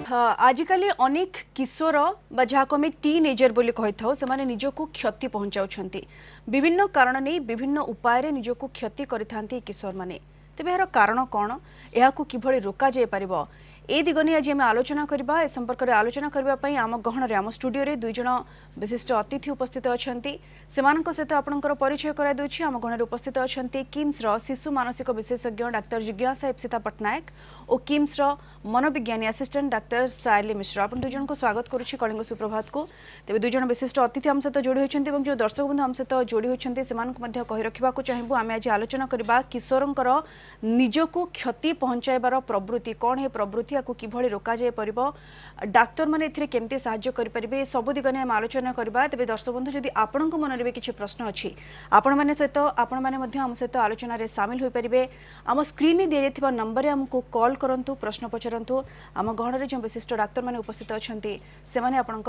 हाँ, आजिकल अनेक किशोर जहाँ आम टीन एजर बोली कही था से निजक क्षति पहुँचाऊँ विभिन्न कारण नहीं विभिन्न उपाय निजक क्षति करते किशोर मैंने तेज यार कारण कौन यह किभली रोक जापर ए दिग नहीं आज आम आलोचना करवा ए संपर्क में आलोचना करने आम गहन आम स्टूडियो रे दुईज विशिष्ट अतिथि उपस्थित अच्छा सहित आपंकर परिचय कराई आम गहन उपस्थित अच्छा किम्स शिशु मानसिक विशेषज्ञ डाक्तर जिज्ञासा इप्सिता पट्टनायक और किम्स मनोविज्ञानी असिस्टेंट डाक्तर सायली मिश्र आप दुईज को स्वागत करुच्ची कलिंग सुप्रभात को तेज दुईज विशिष्ट अतिथि आम सहित जोड़ी होती जो दर्शक बंधु आम सहित जोड़ी होती से कही रखा चाहबू आम आज आलोचना करवा किशोरंकर निजक क्षति पहुँचाइबार प्रवृत्ति कौन है प्रवृत्ति या किभली रोक जापर डाक्तर मैंने केमती साहाय्य करेंगे सब दिग ने आलोचना करवा तेज दर्शक बंधु जदि आपण मन में किसी प्रश्न अच्छी आपण मैंने सहित आपण मैंने आम सहित आलोचन सामिल हो पारे आम स्क्रीन दि जाइए नंबर आमको कॉल करूँ प्रश्न पचारतु आम गहन जो विशिष्ट डाक्तर मैंने उपस्थित अच्छा से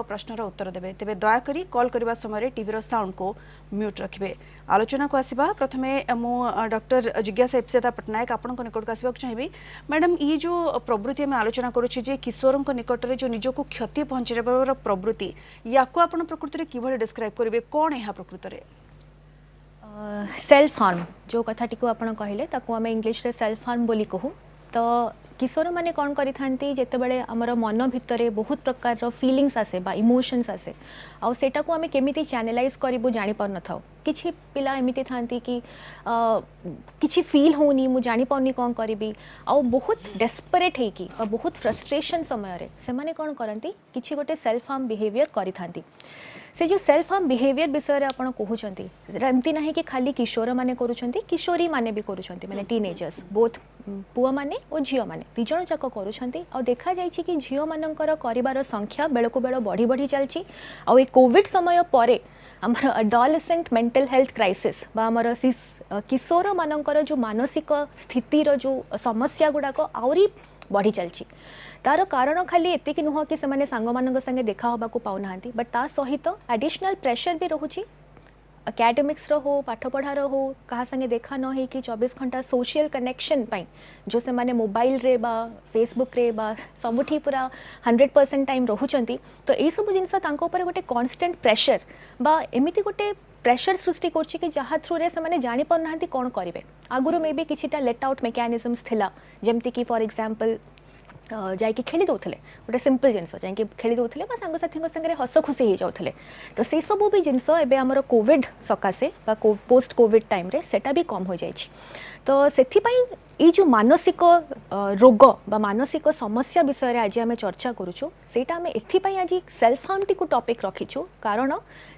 प्रश्नर उत्तर देते तेज दयाकोरी कॉल करने समय टीवी साउंड को म्यूट रखिए आलोचना को आसवा प्रथमे मु डॉक्टर जिज्ञासा इप्सिता पट्टनायक आपण निकट को आसवाक चाहिए मैडम ये जो प्रवृत्ति आम आलोचना करुचे किशोर निकट में जो निजक क्षति पहुँचाइबार प्रवृत्ति या आपण प्रकृति में किभली डिस्क्राइब करेंगे कौन है प्रकृत में सेल्फ हार्म जो कथाटी को आपण कहले ताको आम इंग्लिश रे सेल्फ हार्म बोली कहू तो किशोर मैंने कौन करें जितेबाला आमर मन भितर बहुत प्रकार फीलिंग्स आसे बा इमोशंस आसे आउ सेटा को आमे केमिति चैनलाइज करू जापर न था किसी पिला एमती था कि किसी फील होनी मु जानी पाउनी कौन करी आउ बहुत डेस्परेट होगी बहुत फ्रस्ट्रेशन समय से माने कौन करती किसी गोटे सेल्फ हार्म बिहेवियर करी थांती से जो सेल्फ हार्म बिहेवियर विषय आप कहते एमती ना कि खाली किशोर मैंने करुँच किशोरी मैंने भी करुँच मैंने टीनेजर्स बोथ पुआ मैंने और झील मैंने दिज जाक करुँच आ देखा जाए कि झील मानकर कर संख्या बेल को बेल बढ़ी बढ़ी चलती आ कोविड समय पर आमर अडोलेसेंट मेंटल हेल्थ क्राइसिस आमर किशोर मानकर जो मानसिक स्थितिर जो समस्या गुड़ाक आहरी बढ़ी चलती तार कारण खाली एतिक नुह कि से सांग मान संगे देखा होगा पाऊना बट ता सहित एडिशनल प्रेशर भी रोचे एकेडमिक्स हो पाठपढ़ार हो क्या संगे देखा न हो कि 24 घंटा सोशल कनेक्शन पाई जो से माने मोबाइल रे बा फेसबुक रे बा सबुठी पूरा 100% टाइम रोचंती तो यही सब जिनस गोटे कांस्टेंट प्रेशर बा एमिति गोटे प्रेशर सृष्टि करछि कि जहाँ थ्रू रे से माने जानी पारना कौन करेंगे आगुरी मे बी किछिटा लेट आउट मेकानिजम्स थिला जेमती कि फॉर एग्जांपल जाकि खेली दौले गोटे सिंपल जिनस जाकि खेली दौले सांगसाथी संगे हस खुशी हो जाते तो से सब भी जिनस एवं आमर कोविड सकाशे पोस्ट कोविड टाइम रे सेटा भी कम हो जाए तो से ये जो मानसिक रोग बा मानसिक समस्या विषय में आज आम चर्चा करुचु सेटा आम एपाई आज सेल्फ हार्म टी टॉपिक रखीचु कारण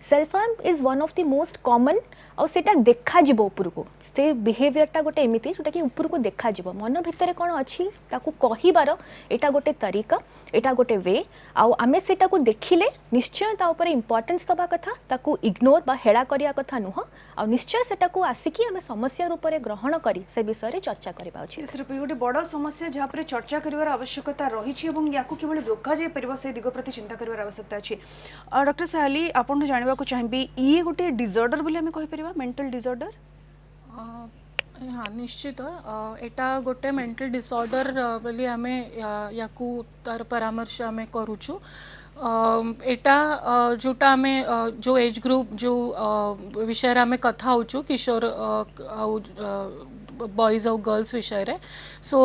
self harm is one of the most common और सेटा देखा जीवो उपरको से बिहेवियरटा गोटे एमिति जोटा कि उपरको देखा जीवो मन भितर कौन अच्छी ताकू कहिबार एटा गोटे तरीका एटा गोटे वे आउ आमे सेटा को देखिले निश्चय ता ऊपर इंपोर्टेंस दबा कथा ताकू इग्नोर बा हेड़ा करिया कथा नुह आ निश्चय सेटा को आसिकी आमे समस्या रूप में ग्रहण करी से विषय रे चर्चा करबा अछि गोटे बड़ समस्या जहाँ पर चर्चा कर आवश्यकता रही या किभली रोक जापर से दिग प्रति चिंता कर आवश्यकता अच्छी डॉक्टर सायली आपन जानवा चाहिए ये गोटे डिजॉर्डर बोली आमे कहि परिबा मेंटल डिजॉर्डर हाँ निश्चित एटा गोटे मेंटल डिसऑर्डर बोली आमे याकू तार परामर्श आमे करूछु एटा जोटा आमे जो एज ग्रुप जो विषय आमे कथा होचु किशोर बॉयज और गर्ल्स विषय रे सो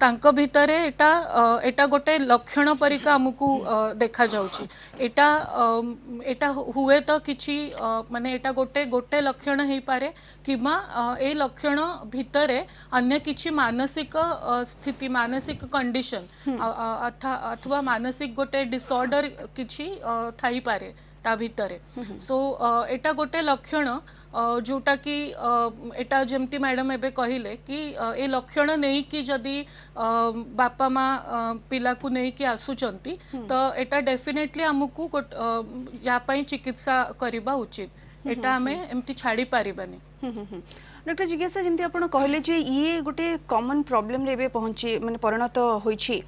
तांको भितरे एटा एटा गोटे लक्षण परिका हमकू देखा जाउची एटा एटा हुए तो किछि माने एटा गोटे गोटे लक्षण हेई पारे किमा ए लक्षण भितरे अन्य किछि मानसिक स्थिति मानसिक कंडीशन अथवा मानसिक गोटे डिसऑर्डर किछि थाई पारे ता भितरे सो एटा गोटे लक्षण जोटा कि एटा जमती मैडम एबे कहिले कि ए लक्षण नहीं कि जदि बापा माँ पिला को नहीं कि आसुचंती तो एटा डेफिनेटली हमकू या पई चिकित्सा करबा उचित एटा हमें एमती छाड़ी पारिबानी डॉक्टर जिज्ञासा जमती आपण कहले जे ये गोटे कॉमन प्रॉब्लम रे बे पहुंची माने परिणत होईची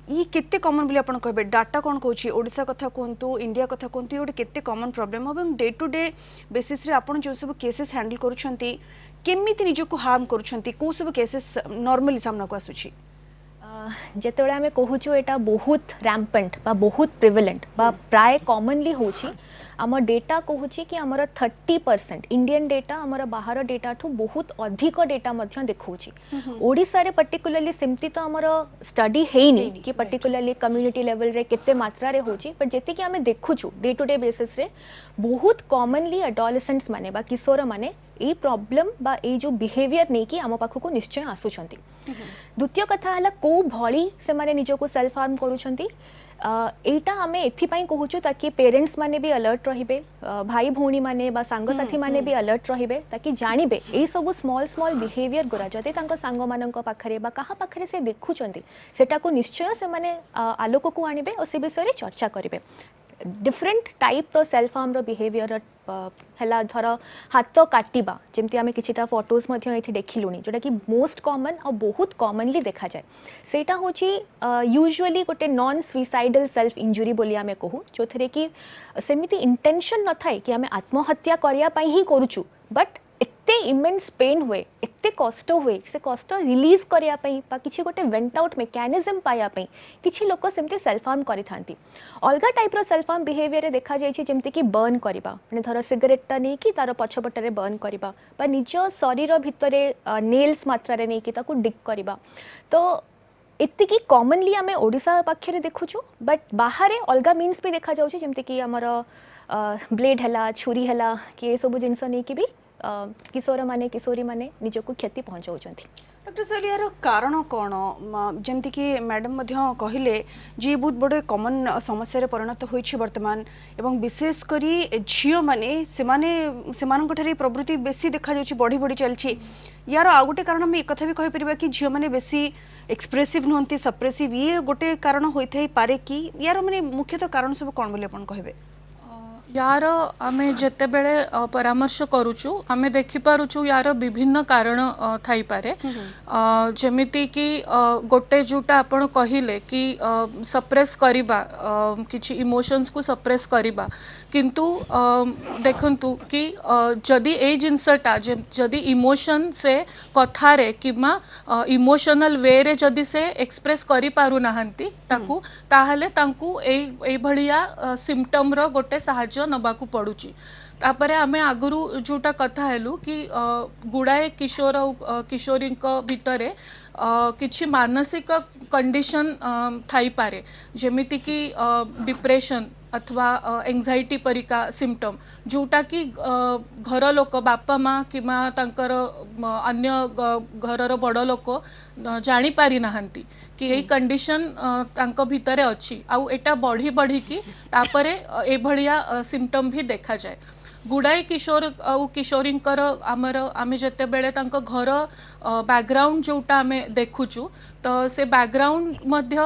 ये केते कॉमन बोली आपण कहबे डाटा कौन कहूँ ओडिशा कथा कहतु इंडिया कथा कहतु ये गोटे केते कॉमन प्रॉब्लम और डे टू डे बेसिस रे आपण जो सब केसेस हैंडल करुछंती केमिति निजको हार्म करुछंती को सब केसेस नॉर्मली सामना को आसुची ଯେତେବେଳେ ଆମେ କହୁଛୁ ଏଇଟା ବହୁତ ରାମ୍ପେଣ୍ଟ ବା ବହୁତ ପ୍ରିଭିଲେଣ୍ଟ ବା ପ୍ରାୟ କମନଲି ହେଉଛି आम डेटा कहूँ कि आमर 30% इंडियन डेटा आमर बाहर डेटा ठू बहुत अधिक डेटा देखा ओडिशा रे पर्टिकुलरली सेमती तो आमर स्टडी है कि पर्टिकुलरली कम्युनिटी लेवल रे केते मात्रा रे होची बट जेति कि आमे देखुछु डे टू डे बेसिस रे बहुत कॉमनली एडोलेसेंट्स माने बा किशोर माने ए प्रॉब्लम बा ए जो बिहेवियर नहीं कि आम पाखक निश्चय आसुछंती। द्वितीय कथा हला को भली से माने निजको सेल्फ हार्म करूछंती एटा आमे एथिपाई कहूछु ताकि पेरेंट्स माने भी अलर्ट रहिबे भाई भौणी माने बा सांग साथी माने भी अलर्ट रहिबे ताकि जानिबे ए सब स्मॉल स्मॉल बिहेवियर गुरा जदि तांको सांग मानक पाखरे बा कहा पाखरे से देखुचंती सेटा को निश्चय से माने आलोक को आनिबे और से विषय रे चर्चा करिवे। डिफरेंट टाइप रो सेल्फ हार्म रो बिहेवियर हला धर हाथ काटिबा जेमती आमे किछिटा फोटोज मध्य एथि देखिलुनी जोटा कि मोस्ट कॉमन और बहुत कॉमनली देखा जाए सेटा होची यूजुअली गोटे नॉन सुइसाइडल सेल्फ इंजुरी बोली आमे कहू जो थरे कि सेमिति इंटेंशन न थाए कि आमे आत्महत्या करिया पई ही करूछु बट एते इमेंस पेन हुए एते कष्ट हुए से कष्ट रिलीज करिया पई बा किछि गोटे वेंट आउट मेकानिज्म पाया पई किछि लोक सेमति सेल्फ हार्म करि थांती। अलगा टाइप रो सेल्फ हार्म बिहेवियर रे देखा जाय छि जेमति कि बर्न करबा माने धर सिगरेट टा नै कि तार पछपटरे बर्न करबा बा निज शरीर भितरे नेल्स मात्रा रे नै कि ताकू डिग करबा तो एतिकी कॉमनली आमे ओडिसा पाखरे देखुछु बट बाहर अलगा मीन्स भी देखा जाउछि जेमति कि हमर ब्लेड हला छुरी हला कि ए सब जिंस नै कि भी किशोर माने किशोरी माने निजको क्षति पहुंचाउछंती। डॉक्टर सर यार कारण कौन जमती कि मैडम मध्य कहले जी बहुत बड़े कॉमन समस्या रे परिणत होइछि वर्तमान एवं विशेष करी झियो माने सेमानन प्रवृत्ति बेसी देखा जाउछि बढ़ी बढ़ी चलछि यार आ गोटे कारण हम एक कथा भी कहि परिबा कि झियो माने बेसी एक्सप्रेसिव नहंती सप्रेसिव ये गोटे कारण होइथाई पारे कि यार माने मुख्यतः कारण सब कोन बोले अपन कहबे। यार आमे जेते बेले परामर्श करूचु आमे देखि पारुचु यार विभिन्न कारण थाई पारे जेमिति कि गोटे जोटा आपण कहिले कि सप्रेस करिबा किछि इमोशंस को सप्रेस करिबा किंतु देखंतु कि जदि ए जिंसटा जदि इमोशन से कथारे किमा इमोशनल वे रे जदि से एक्सप्रेस करि पारु नाहंती ताकू ताहले तांकू ए भलिया सिम्पटम रो गोटे सहायता नबाकू पड़ुची। तापरे आमे आगुरु जोटा कथा हेलु कि गुड़ाए किशोर किशोरी भितरे किछि मानसिक कंडीशन थाई पारे जेमिति कि डिप्रेशन अथवा एंजाइटी परिका सिम्पटम जोटा कि घर लोक बापा माँ किमा तांकर अन्य घरर बड़ लोक जानी पारि नाहंती कि यही कंडीशन तांको भितरे अच्छी आउ एटा बढ़ी बढ़ी कि तापरे ए भलिया सिम्पटम भी देखा जाए। गुड़ाए किशोर आउ किशोरींकर आमर आमे जेते बेले तांको घर बैकग्राउंड जोटा आमे देखुचु तो से बैकग्राउंड मध्य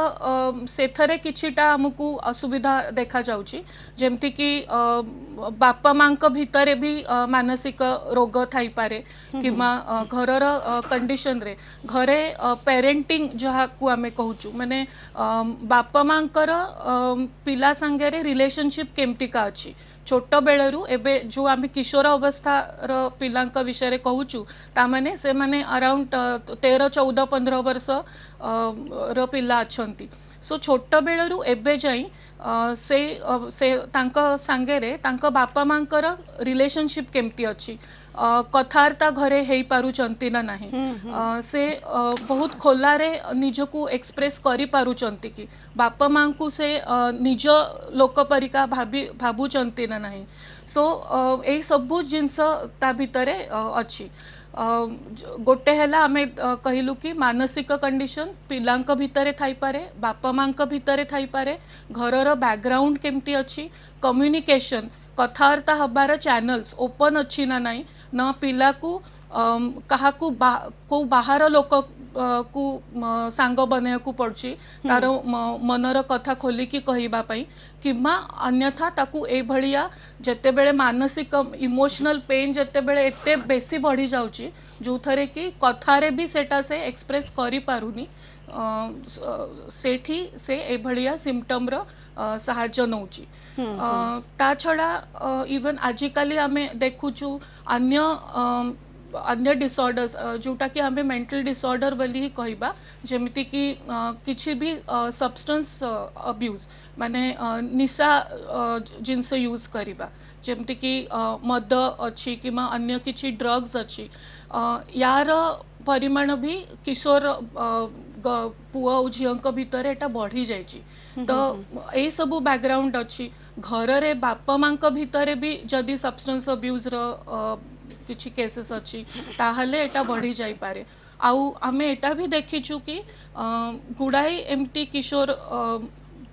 सेथरे किछिटा हमकु असुविधा देखा जाउची जेमति कि बापा मांक भितरे भी मानसिक रोग थाई पारे किमा घरर कंडीशन रे घरे पेरेंटिंग जहा को आमे कहूचु माने बापा मांकर पिला संगे रे रिलेशनशिप केमटिका अछि छोट बेलरू एबे जो आमे किशोर अवस्था रो पिलांक विषय रे कहूचु ता माने से माने अराउंड 13 14 15 वर्ष रो पिला अछंती सो छोट बेलरू एबे जाई से तांका संगे रे तांका बापा मांकर रिलेशनशिप केमती अछि कथारता घरे हेई पारुचंती ना नाही से बहुत खोला रे निजको एक्सप्रेस करि पारुचंती कि बापा मां को से निज लोक परिका भाबुचंती ना नाही सो ए सब जिंस ता भितरे अछि। गोटे हैला आमे कहिलु कि मानसिक कंडीशन पिलांक भितरे थाई पारे बापा मांक भितरे थाई पारे घरर बैकग्राउंड केमती अछि कम्युनिकेशन कथावार्ता हबार चैनल्स ओपन अच्छी ना नाई ना पिला को कहा को बाहर लोक को सांग बने को पड़ची तार मनर कथा खोलिकी कहबा पई किमा अन्यथा ताकू ए भलिया जते बेले मानसिक इमोशनल पेन जते बेले एते बेसी बढ़ी जाउची जो थरे कि कथारे भी सेटा से एक्सप्रेस करि पारुनी सेठी से ए भलिया सिम्पटम रो सहायता नउची। ता छड़ा इवन आजिकाली आमे देखुचु अन्य अन्य डिसऑर्डर्स जोटा कि आम मेंटल डिसऑर्डर बोली ही कहबा जेमिति कि किछि भी सब्सटेंस अब्यूज माने निशा जिनस यूज करिबा जेमिति कि मद अच्छी कि अन्य किछि ड्रग्स अच्छी यार परिमाण भी किशोर पुआ और झील भितर एटा बढ़ी जाइछि तो ए सबू बैकग्राउंड अच्छी घर रे बापा माँ भितर भी जदि सब्सटेंस अब्यूज रो किछि केसेस अच्छी ताहले एटा बढ़ी जाई पारे आउ आमे एटा भी देखिछु कि गुड़ाई एमती किशोर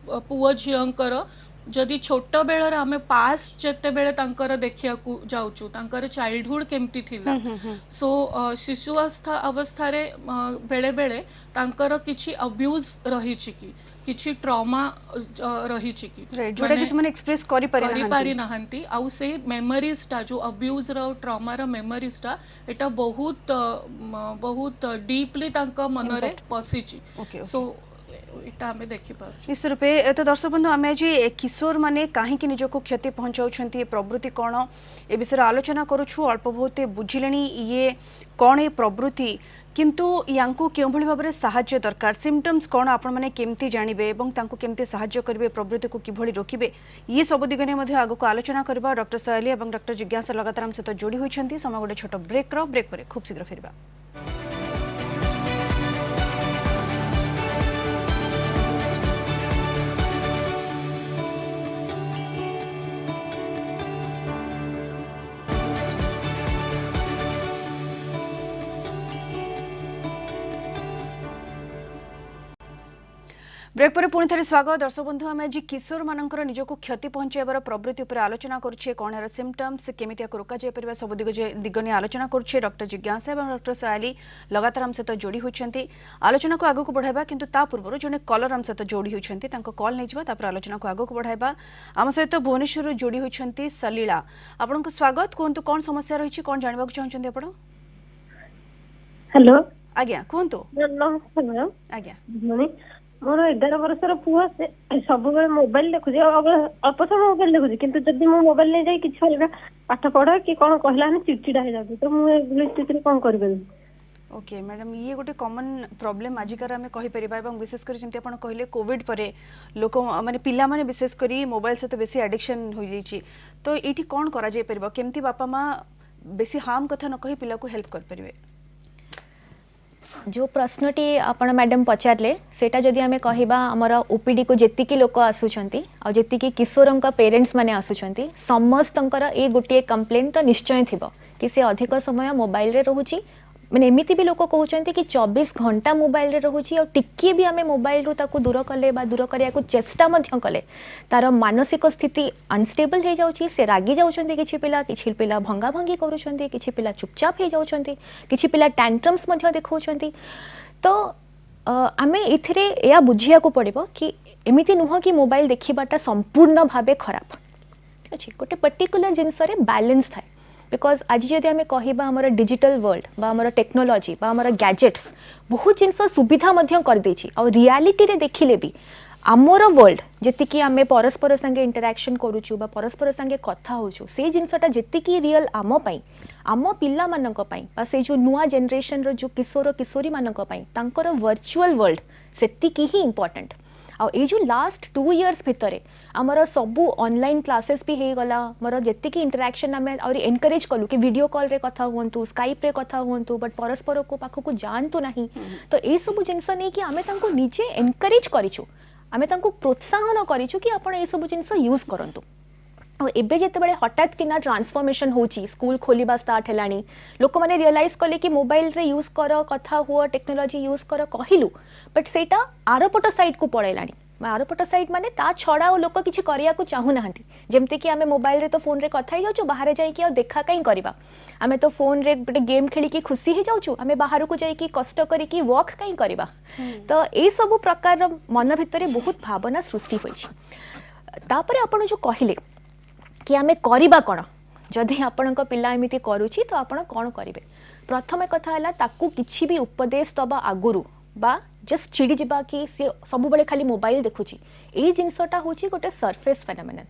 पुआ झीलंकर जदि छोट बेलर आमे पास्ट जेते बेले तांकर देखिया को जाउछु तांकर चाइल्डहुड केमती थिला सो शिशु अवस्था रे बेले बेले तांकर किछि अब्यूज रही छि कि किछि ट्रॉमा रही छि कि जोटा कि से एक्सप्रेस करि पारि नाहंती आउ से मेमोरीज टा जो अब्यूज रो ट्रॉमा रो मेमोरीज टा एटा बहुत बहुत डीपली तांका मन रे पसी छि सो निश्चित रूपे तो दर्शक बंधु आम आज किशोर माने कहीं निजक क्षति पहुंचाऊँ प्रवृत्ति कौन ए विषय आलोचना करुछु अल्प बहुत बुझिले ये कौन ये प्रवृत्ति किंतु यांकु केउं भली भाबरे सहाय्य दरकार सिम्पटम्स कौन आपण माने केमती जानिबे एवं तांको केमती सहाय्य करिवे प्रवृत्ति को किभली रोकिबे ये सब दिग ने मध्ये आगो को आलोचना करबा डॉक्टर सयाली एवं डॉक्टर जिज्ञासा लगातार हम सहित जोड़ी होइछंती समय गोटे छोट ब्रेक पर खूब शीघ्र फेरबा। ब्रेक पर पुणी थे स्वागत दर्शक बंधु आम आज किशोर मानकर निजक क्षति पहुंचाइबार प्रवृत्ति उपर आलोचना करुछे कौन यार सिम्पटम्स केमिति रोका जाय परिबा सब दिग ने आलोचना करुछे डॉक्टर जिज्ञासा और डॉक्टर सयाली लगातार हम सहित जोड़ी होइछंती आलोचना को आगो को बढ़ाइबा किंतु ता पूर्व जने कलर हम सहित जोड़ी होइछंती तांको कॉल नै जिबा तापर आलोचना को आगो को बढ़ाइबा आम सहित भुवनेश्वर जोड़ी होइछंती सलीला आपनको स्वागत कोंतु कोन समस्या रहिछि कोन जानबा को चाहछंती आपण हेलो आज्ञा कोंतु नमस्ते मैडम आज्ञा मोर 11 वर्षर पुआ से सब मोबाइल देखुଛି अल्प समय मोबाइल देखुଛି किंतु जदि मो मोबाइल नहीं जाई किछ अलगा पाठ पढ़ा कि कोन कहला ने चिड़चिड़ा हो जाती तो मु ए स्थिति रे कोन करबे। ओके मैडम ये गोटे कॉमन प्रॉब्लम आजिकार आम कहीपर और विशेष कर जमी आप कहले कोविड पर लोक माने पिला माने विशेष करी मोबाइल सहित बेसी एडिक्शन हो जाइए तो ये कौन करा जाय परिबा केमती बापा माँ बेसी हार्म कथा न कही पिला को हेल्प कर परिबे। जो प्रश्नटी आपण मैडम पचारे सेटा जदि आमे कहिबा हमर ओपीडी को जेतिकी लोक आसुचंती आ जेतिकी किशोरंका पेरेंट्स माने आसुचंती समस्तंकर ए गोटे कंप्लेन तो निश्चय थिबो कि से अधिक समय मोबाइल रे रहूची मैंने एमती भी लोक कहते कि 24 घंटा मोबाइल रे रहूची और टिके भी आमे मोबाइल रू ताकू दूर कले बा दूर करिया को चेष्टा मध्य कले तार मानसिक स्थिति अनस्टेबल हो जाउची से रागी जाउछंती किछि पिला भंगा भंगी करूछंती किछि पिला चुपचाप हो जाउछंती किछि पिला टैंट्रम्स मध्य देखौछंती तो आमे इथिरे या बुझिया को पड़िबो कि एमिति नुह कि मोबाइल देखिबाटा संपूर्ण भाबे खराब अछि गोटे पर्टिकुलर जिंस रे बैलेंस थाए बिकॉज आज जदि आम कहवा आमर डिजिटल वर्ल्ड बा आमर टेक्नोलॉजी बा आमर गैजेट्स बहुत जिनस सुविधा मध्य कर देछि और रियलिटी रे देखिले भी आमर वर्ल्ड जेतिकी आमे परस्पर संगे इंटरैक्शन करूछु बा परस्पर संगे कथा होछु से जिनसटा जेतिकी रियल आम पई आम पिला मानक पई बा से जो नुआ जनरेशन रो जो किशोर किशोरी मानक पई तांकर वर्चुअल वर्ल्ड सेतिकी ही इंपोर्टेंट आ ये जो लास्ट 2 इयर्स भितर आमर सबू ऑनलाइन क्लासेस भी हो गला मोर जेतिकी इंटरैक्शन आम और एनकरेज कलु कि वीडियो कॉल रे कथा हुंतु स्काइप रे कथा हुंतु बट परस्पर को पाख को जानतु नहीं तो ये सब जिनस नहीं कि आमे तांको निजे एनकरेज करिछु आमे तांको प्रोत्साहन करिछु कि आपण ये सब जिनस यूज करंतु एबे जेते बड़े हठात किना ट्रांसफॉर्मेशन होची स्कूल खोलिबा स्टार्ट हेलानी लोक माने रियलाइज कले कि मोबाइल रे यूज कर कथा हुआ टेक्नोलॉजी यूज कर कहिलु बट सेटा आरपट साइड को पळेलानी आरपट साइड माने ता छड़ा लोक किछि करिया को चाहू नाहंती जेमते कि आमे मोबाइल रे तो फोन रे कथा ही जाउछु बाहर जाई कि देखा काई करबा आमे तो फोन रे गोटे गेम खेली कि खुशी ही जाउछु आमे बाहर को जाई कि कष्ट करी कि वॉक काई करबा तो ए सब प्रकार मन भितरे बहुत भावना सृष्टि होइछि तापरे आपण जो कहिले कि आमे करिबा कोन जदि आपणक पिला एमिति करूछि तो आपण कोन करिवे प्रथम कथा हला ताकू किछि भी उपदेश दबा आगुरु बा जस्ट चिड़ी जिबा कि से सब बेले खाली मोबाइल देखुछि ए जिनसटा होछि गोटे सरफेस फेनोमेनन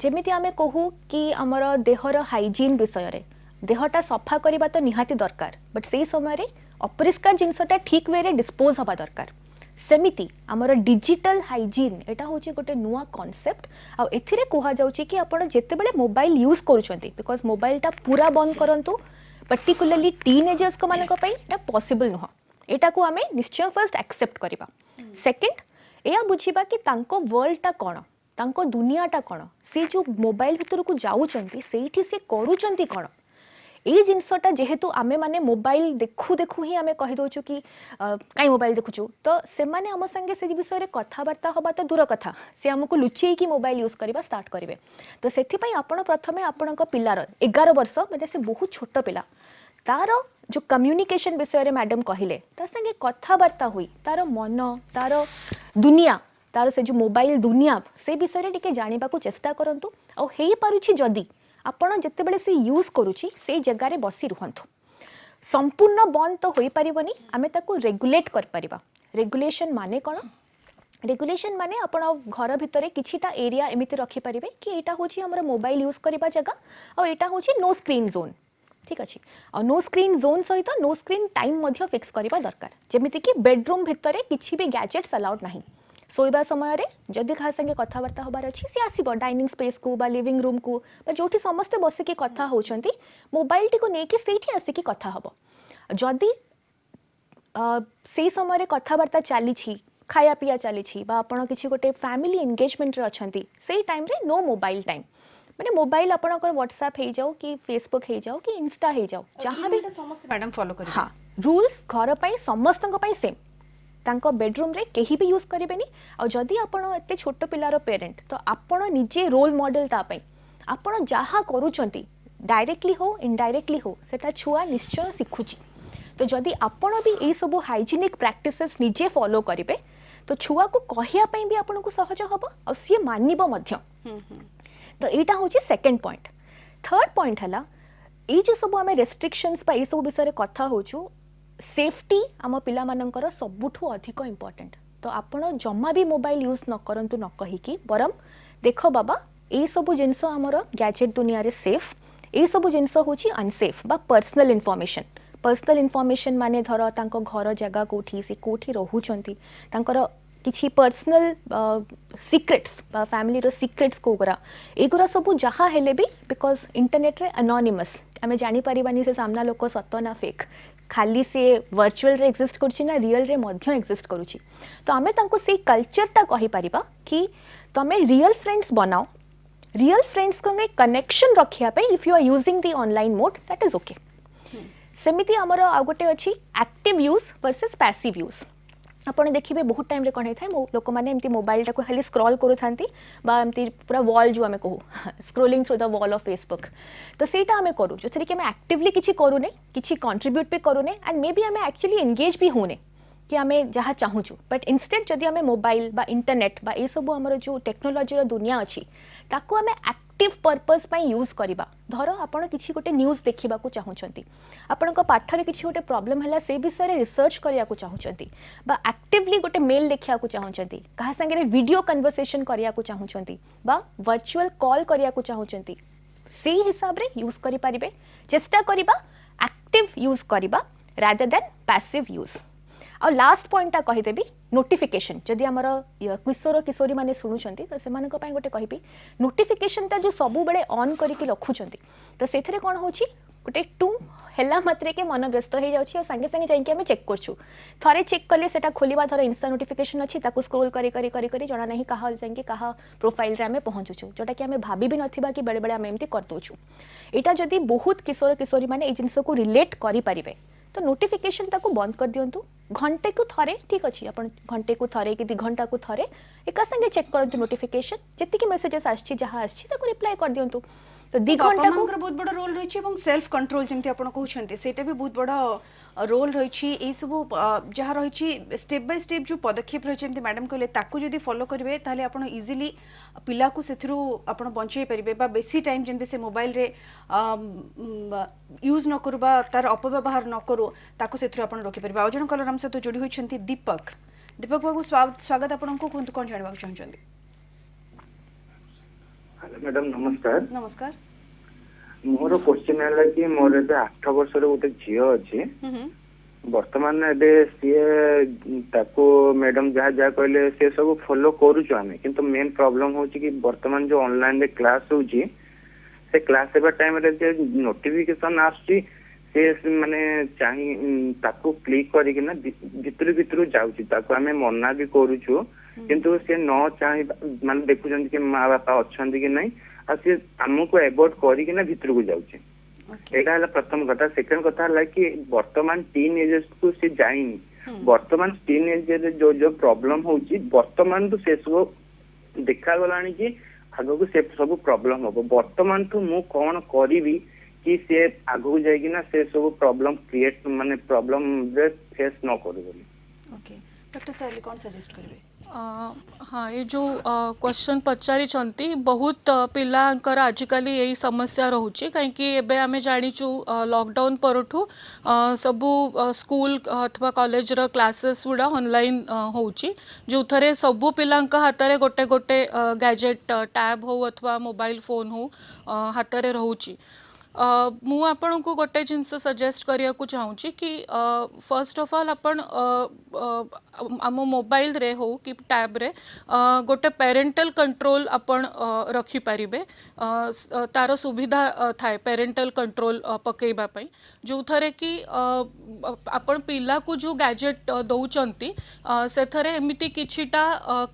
जेमिति आमे कहू कि हमर देहर हाइजीन विषय रे देहटा सफा करबा तो निहाती दरकार बट से समय रे अपरिष्कार जिनसटा ठीक वे रे डिस्पोज हवा दरकार सेमिति आमर डिजिटल हाइजीन एटा होची गोटे नुआ कॉन्सेप्ट आ एथिरे कोहा जाउची कि आपण जेतेबेले मोबाइल यूज करूछंती बिकॉज मोबाइल टा पूरा बंद करंतु पर्टिकुलरली टीनेजर्स को मानक पई एटा पॉसिबल नुह एटा को आमे निश्चय फर्स्ट एक्सेप्ट करबा सेकंड एया बुझिबा कि तांको वर्ल्ड टा कोन तांको दुनिया टा कोन से जो मोबाइल भितर को जाउछंती सेठी से करूछंती कोन ए जिनसटा जेहेतु आमे माने मोबाइल देखु देखु ही आमे कहि दोछु कि काई मोबाइल देखुछु तो से माने हम संगे से विषय रे कथावार्ता होबा तो दूर कथा से हमको लुचेई कि मोबाइल यूज करबा स्टार्ट करिवे तो सेथि पई आपण प्रथमे आपणक पिलार 11 वर्ष माने से बहुत छोट पिला तार जो कम्युनिकेशन विषय रे मैडम कहिले ता संगे कथावार्ता हुई तार मन तार दुनिया तार से जो मोबाइल दुनिया से विषय रे टिके जानिबा को चेष्टा करंतु आ हेई पारुछि जदी आपण जेतेबेले से यूज करूछि से जगह रे बसी रुहंतु संपूर्ण बंद तो होई परिबनी आमे ताको रेगुलेट कर परिबा रेगुलेशन माने कोन रेगुलेशन माने आपण घर भितरे किछिटा एरिया एमिति रखि परिबे कि एटा होछि हमर मोबाइल यूज करबा जगह आ एटा होछि नो स्क्रीन जोन ठीक अछि आ नो स्क्रीन जोन सहित नो स्क्रीन टाइम मध्य फिक्स करबा दरकार जेमिति कि बेडरूम भितरे किछि भी गैजेट्स अलाउड नाही सोइबा समय रे जदि खा संगे कथावार्ता होबार अछि से आसीबो डाइनिंग स्पेस को बा लिविंग रूम को बा जोठी समस्त बसे के कथा होचंती मोबाइल टी को नेकी सेठी आसी की कथा हबो जदि से समय रे कथावार्ता चली छी खाया पिया चली छी बा आपण किछि गोटे फैमिली एंगेजमेंट रे अछंती सेही टाइम रे नो मोबाइल टाइम माने मोबाइल आपणकर व्हाट्सएप हे जाओ कि फेसबुक हे जाओ कि इंस्टा हे जाओ जहां भी समस्त मैडम फॉलो करिवे हां रूल्स घर पई समस्तक पई सेम तांको बेडरूम रे केही भी यूज करिवेनी आ जदि आपण एते छोट पिलार पेरेंट तो आपण निजे रोल मॉडल ता पई आपण जहा करूचंती डायरेक्टली हो इनडायरेक्टली हो सेटा छुआ निश्चय सिखुची तो जदि आपण भी ए सब हाइजीनिक प्रैक्टिसेस निजे फॉलो करिवे तो छुआ को कहिया पई भी आपण को सहज हबो आ सी मानिबो मध्य तो एटा होची सेकंड पॉइंट थर्ड पॉइंट हला ए जो सब हमें रेस्ट्रिक्शंस पा ए सब विषय रे कथा होचु सेफ्टी आम पिला मानकर सबुठु अधिक इंपोर्टेंट तो आपण जम्मा भी मोबाइल यूज न करंतु न कहि कि बरम देखो बाबा ए सब जिंस हमर गैजेट दुनिया रे सेफ ए सब जिंस होची अनसेफ बा पर्सनल इन्फॉर्मेशन माने धर तांको घर जगह कोठी से कोठी रहउचंती तांकर किछि पर्सनल सीक्रेट्स बा फैमिली रो सीक्रेट्स कोगरा एगुरा सब जहा हेले भी बिकॉज इंटरनेट रे एनोनिमस आमे जानि परिबानी से सामना लोक सत्य ना फेक खाली से वर्चुअल रे एक्जिस्ट करूची ना रियल रे मध्य एक्जिस्ट करूची तो आमे तांको से कल्चर टा कहि परिबा कि तमे रियल फ्रेंड्स बनाओ रियल फ्रेंड्स को कनेक्शन रखिया पे if you are using the online mode that is okay सेमिति हमर आ गोटे अछि active use versus passive use आपण देखिबे बहुत टाइम रे कोन हे थाय लोक माने एमती मोबाइल टा को खाली स्क्रॉल करू थांती बा एमती पूरा वॉल जो हमें कहू scrolling through the wall of Facebook तो सेटा हमें करू जो थरी कि हमें एक्टिवली किछि करू ने किछि कंट्रीब्यूट भी करू ने एंड मे बी हमें एक्चुअली एंगेज भी होने कि हमें जहाँ चाहूँ बट इंस्टेड जदि हमें मोबाइल बा इंटरनेट बा ये सब हमर जो टेक्नोलोजी रो दुनिया अच्छी ताको हमें एक्टिव पर्पस पई यूज करबा धर आपण किछि गोटे न्यूज़ देखिबा को चाहूचंती आपण को पाठ रे किछि गोटे प्रॉब्लम हला से विषय रे रिसर्च करिया को चाहूचंती बा एक्टिवली गोटे मेल लिखिया को चाहूचंती कहा संगे रे वीडियो कन्वर्सेशन करिया को चाहूचंती बा वर्चुअल कॉल करिया को चाहूचंती से हिसाब रे यूज करि परिबे चेष्टा करिबा एक्टिव यूज करिबा रादर देन पैसिव यूज और लास्ट पॉइंट ता कहि देबी नोटिफिकेशन जदि हमर किशोर किशोरी माने सुनुचंती तो सेमानक पई गोटे कहिबी नोटिफिकेशन ता जो सब बेले ऑन करिकि रखुचंती तो सेथरे कोन होची गोटे टू हेला मात्रे के मन व्यस्त हो जाउची और संगे संगे जाई कि हम चेक करछु थरे चेक करले सेटा खोलिबा धर इंस्टा नोटिफिकेशन अछि ताको स्क्रॉल करी करी करी करी जणा नहीं कहा जाई कि कहा प्रोफाइल रे हमें पहुंचुछु जोटा कि हमें भाबी भी नथिबा कि बेले बेले हम एमती कर दोछु एटा जदि बहुत किशोर किशोरी माने ए जिंस को रिलेट करि परिबे तो नोटिफिकेशन ताको बंद कर दियंतु घंटे को थरे ठीक अछि अपन घंटे को थरे कि 2 घंटा को थरे एका संगे चेक करंतु नोटिफिकेशन जति कि मेसेजेस आछि जहां आछि ताको रिप्लाई कर दियंतु तो 2 घंटा को बहुत बड़ा रोल रही है सेल्फ कंट्रोल जमती आपण कहउछंती सेटा भी बहुत बड़ा रोल रही है सब जहाँ रही स्टेप बाय स्टेप जो पदक्षेप रही है मैडम कहले ताकू जदि फॉलो करेंगे ताले आपण इजिली पिला को सेथिरु आपण बंचै परिबे बा बेसी टाइम जमते से मोबाइल रे यूज न करबा तार अपव्यवहार न करू ताकू सेथिरु आपण रोकी परिबे आजन कलर हम सहित जोड़ी होइछंती दीपक बाबू स्वागत आपण को कोन कोन जानबा चाहछंती हेलो मैडम नमस्कार नमस्कार मोर क्वेश्चन है कि मोर ए 8 वर्षर गोटे झी अच्छी वर्तमान एबे सीए ताको मैडम जहाँ जहाँ कहले से सब फॉलो करूछु आमे किंतु मेन प्रॉब्लम होची कि वर्तमान जो ऑनलाइन रे क्लास होची से क्लास एबा टाइम रे जे नोटिफिकेशन आसी से माने चाहि ताको क्लिक करी कि ना भितर भितर जाउची ताको आमे मना भी करूछु किंतु से न चाहि माने देखुचन कि माँ बापा अछंती कि नहीं आ से हमको अवॉइड करी कि ना भितर को जाउची एटा है प्रथम कथा सेकंड कथा है कि वर्तमान टीन एजर्स को से जाइनी वर्तमान टीन एजर जो जो प्रॉब्लम होची वर्तमान तो से सब देखा गलानी कि आगो को से सब प्रॉब्लम हो वर्तमान तो मु कौन करी कि से आगो जाएगी ना से सब प्रॉब्लम क्रिएट माने प्रॉब्लम रे फेस न करू बोली ओके डॉक्टर साइली कौन सजेस्ट करिवे हाँ ये जो क्वेश्चन पचारि बहुत पिलांकर आजिकल यही समस्या रोचे कहीं एबे आमे जानिचु लॉकडाउन परठू सबू स्कूल अथवा कॉलेज रो क्लासेस गुड़ा ऑनलाइन होची जो थरे सबू पिलांक हातरे गोटे गोटे गैजेट टैब हो अथवा मोबाइल फोन हो हातरे रहूची मु आपण को गोटे जिनस सजेस्ट करिया को चाहूँगी कि फर्स्ट ऑफ ऑल अपन आम मोबाइल रे हो कि टैब रे गोटे पेरेंटल कंट्रोल अपन रखी पारिबे तार सुविधा थाए पेरेंटल कंट्रोल पकेइबा पई जो थरे कि अपन पिला को जो गैजेट दौचंती से थरे एमिति किछिटा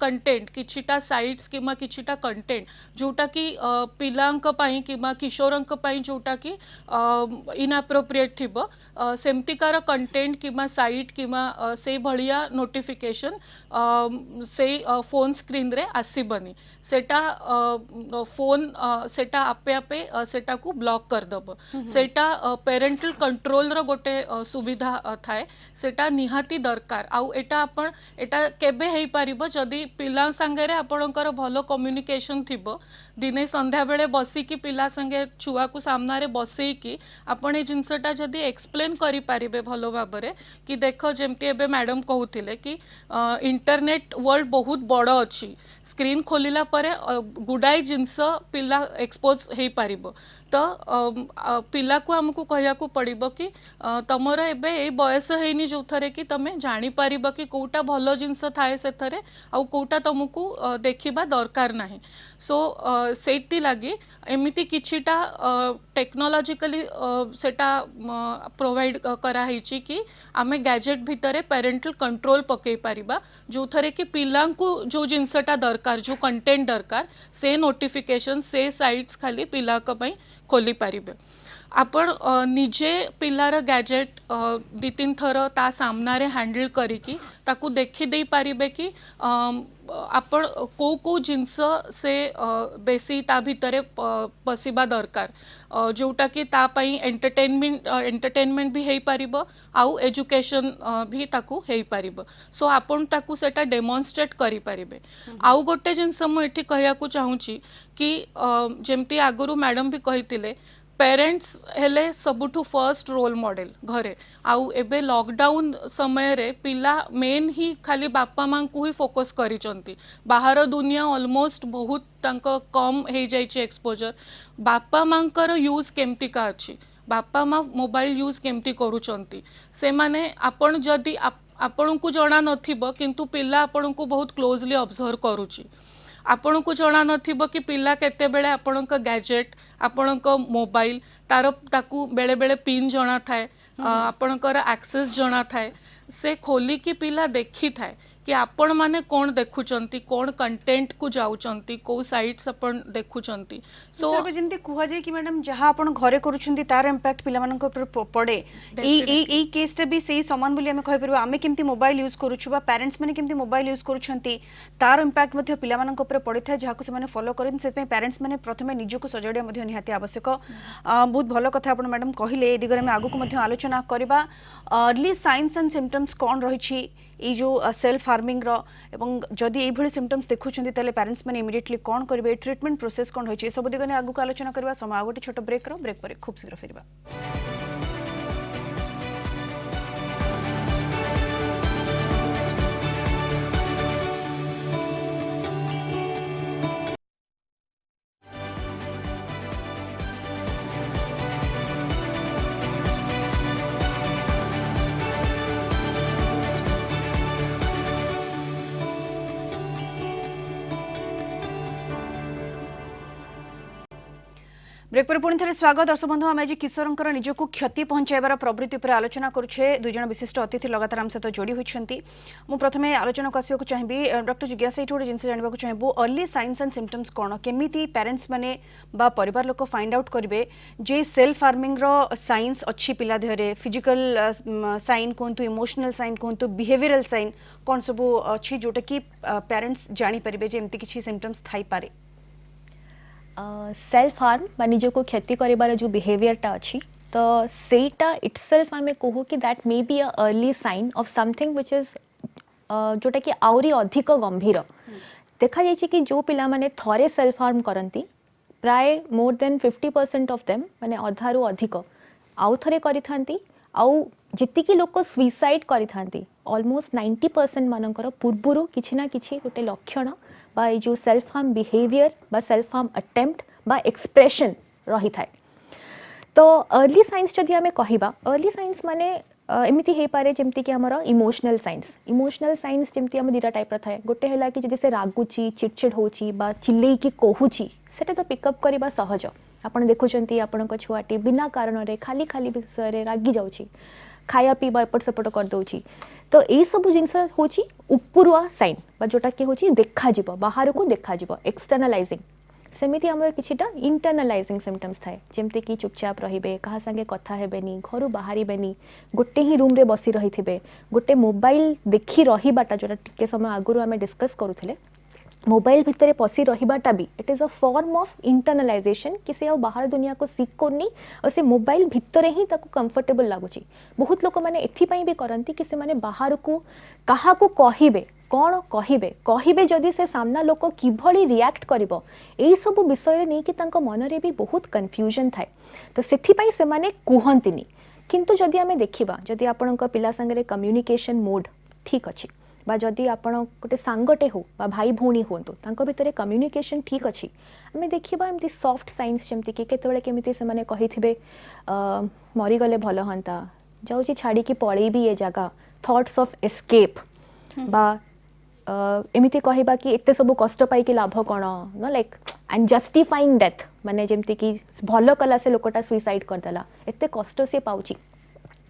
कंटेंट किछिटा साइट्स किमा किछिटा कंटेंट जोटा कि पिलांक पई किमा किशोरंक पई जोटा कि इनअप्रोप्रिएट थिबो सेमतिकार कंटेंट किमा साइट किमा से भलिया नोटिफिकेशन से फोन स्क्रीन रे आसीबनी सेटा फोन सेटा आपे आपे सेटा को ब्लॉक कर दबो सेटा पेरेंटल कंट्रोल रो गोटे सुविधा थाए सेटा निहाती दरकार आउ एटा अपन एटा केबे हेई पारिबो जदी पिला संगे रे आपनकर भलो कम्युनिकेशन थिबो दिने संध्या बेले बसी कि पिला संगे छुआ को सामना रे बसई कि आपण ए जिनसटा जदी एक्सप्लेन करि पारिबे भलो भाबरे कि देखो जेमती एबे मैडम कहउथिले कि इंटरनेट वर्ल्ड बहुत बड़ अछि स्क्रीन खोलिला परे गुडाई जिनस पिला एक्सपोज हेई पारिबो तो पिला को हमको कहया को पड़िबो कि तमरो एबे ए बयस हेनी जो थरे कि तमे जानि पारिबो कि कोटा भलो जिनस थाए से थरे आ कोटा तुमको देखिबा दरकार नाही सो सेति लागि एमिति किछिटा टेक्नोलॉजिकली सेटा प्रोवाइड करा हिची कि आमे गैजेट भितरे पेरेंटल कंट्रोल पकई पारिबा जो थरे कि पिला को जो जिनसटा दरकार जो कंटेंट दरकार से नोटिफिकेशन से साइट्स खाली पिला क पई खोली पारिबे आपण निजे पिलार गैजेट दी तीन थर ता सामना रे हैंडल करिकी ताकू देखि दे पारिबे कि आपण को जिनस से बेसी ता भितरे पसिबा दरकार जोटा कि ता पई एंटरटेनमेंट भी हेई पारिबो आउ एजुकेशन भी ताकू हेई पारिबो सो आपण ताकू सेटा डेमोन्स्ट्रेट करि पारिबे आउ गोटे जिनस मु एठी कहया को चाहूची कि जेमती आगुरु मैडम भी कहितिले पेरेंट्स हेले सबुठु फर्स्ट रोल मॉडल घरे आउ एबे लॉकडाउन समय रे पिला मेन ही खाली बापा मां को ही फोकस करिचंती बाहर दुनिया ऑलमोस्ट बहुत तांको कम हे जाइछि एक्सपोजर बापा मांकर यूज केमती का अछि बापा मां मोबाइल यूज केमती करूचंती से माने आपण जदी आपण को जणा नथिबो किंतु पिला आपण को बहुत क्लोजली ऑब्जर्व करूची आपण को जणा नथिबो कि पिला केते बेले आपणक गैजेट आपणक मोबाइल तार ताकू बेले बेले पिन जणा थाए आपणकर एक्सेस जणा थाए से खोली कि पिला देखी थाए कि आपण माने कोन देखुचंती कोन कंटेंट को जाउचंती को साइट्स आपण देखुचंती सो जेमती कुहा जाय कि मैडम जहां आपण घरे करूचंती तार इंपैक्ट पिला मानक ऊपर पड़े ए केस टा भी सही समान बोली हमें कहि परबो आमे केमती मोबाइल यूज करूछु बा पेरेंट्स माने केमती मोबाइल यूज करूचंती तार इंपैक्ट मध्ये पिला मानक ऊपर पड़े था जहां को से माने फॉलो करन से पेरेंट्स माने प्रथमे निजो को सजड़िया मध्ये निहाती आवश्यक बहुत भलो कथा आपण मैडम कहिले ए दिगरे में आगु को मध्ये आलोचना करबा अर्ली साइंस एंड सिम्पटम्स कोन रहिछि ये जो सेल्फ हार्मिंग रो एवं जदि ये भली सिम्पटम्स देखुछंती तले पेरेंट्स माने इमिडिएटली कोन करबे ट्रीटमेंट प्रोसेस कोन होइछि सब दिगने आगु को आलोचना करबा समय आगोटे छोट ब्रेक रो ब्रेक पर खूब शीघ्र फेरबा। ब्रेक पर पुणी थे स्वागत दर्शक बंधु आम आज किशोर निजक क्षति पहुंचाइबार प्रवृत्ति पर आलोचना करुचे दुई जन विशिष्ट अतिथि लगातार आम सहित जोड़ी होती मु प्रथम आलोचना को आसवाक चाहिए डॉक्टर जिज्ञासा ये गोटे जिन जानवा चाहबू अर्ली साइंस एंड सिम्पटम्स कौन केमी पेरेंट्स मैंने परिवार लोक फाइंड आउट करेंगे जे सेल्फ हार्मिंग साइंस अच्छी पिला देहरे फिजिकल साइन कहतु इमोशनल साइन कहतु बिहेवियरल साइन कौन सब अच्छी जोटा कि पेरेंट्स जानीपर एमती किसी सिम्पटम्स थी पारे सेल्फ हार्म बा निज को क्षति कर जो बिहेवियरटा अच्छी तो सेटा इटसेल्फ आम कहू कि that may be a early sign of something which is जोटा कि आउरी अधिक गंभीर देखा जाइए कि जो पिला माने थरे सेल्फ हार्म करती प्राय मोर देन 50% ऑफ देम माने अधारू अधिक आउ थरे करिथांती आउ जितिकी लोक सुइसाइड करिथांती ऑलमोस्ट 90% मानकर पूर्वरु किछि ना किछि गोटे लक्षण बा जो सेल्फ हार्म बिहेवियर बा सेल्फ हार्म अटेम्प्ट बा एक्सप्रेशन रही थाए तो अर्ली साइंस जदि आमे कहिबा अर्ली साइंस माने एमिति हे पारे जेमति कि हमर इमोशनल साइंस जेमति हम दुटा टाइप रा थाए गोटे हैला कि जदि से रागुची चिड़चिड़ होची बा चिल्लेई कि कहूची सेटा तो पिकअप करबा सहज आपण देखुचंती आपण को छुआटी बिना कारण रे खाली खाली विषय रे रागी जाउची खाया पीबा एपट सेपट कर दउची तो यही सब जिनस होची उपरुआ साइन बा जोटा कि होची देखा जीव बाहर को देखा जीव एक्सटर्नलाइजिंग सेमिति हमर किछिटा इंटरनलाइजिंग सिम्पटम्स थाए जेमते कि चुपचाप रहिबे कहा संगे कथा हेबेनी घरु बाहरिबेनी गोटे ही रूम रे बसी रहिथिबे गोटे मोबाइल देखि रहिबाटा जोटा टिके समय आगुरु हमें डिस्कस करूथिले मोबाइल भितर पसी रहिबाटा भी it is a form of internalisation कि से बाहर दुनिया को सीख करनी और से मोबाइल भितर ही ताको कंफर्टेबल लागुची बहुत लोक माने एथिपाई भी करंती कि से माने बाहर को कहा को कहिबे कौन कहिबे जदि से सामना लोक किभली रिएक्ट करिवो एई सब विषय रे नै कि तांको मन रे भी बहुत कंफ्यूजन थाए तो सेथिपाई से माने कुहंतिनी किंतु जदि हमें देखिबा जदि आपनक पिला संगे कम्युनिकेशन मोड ठीक अछि बा जदि आपण गोटे सांगटे हो बा भाई भौणी होंतु तांको भितरे कम्युनिकेशन ठीक अछि आमे देखिबा एमती सॉफ्ट साइंस जेमती कि केतेबेले केमिति से माने कहिथिबे मरी गले भलो हंता जाउची छाड़ी कि पळेई भी ये जगह थॉट्स ऑफ एस्केप बा एमिति कहिबा कि एते सब कष्ट पाई कि लाभ कोन नो लाइक एंड जस्टिफाइंग डेथ माने जेमती कि भलो कला से लोकटा सुइसाइड कर देला एते कष्ट से पाउची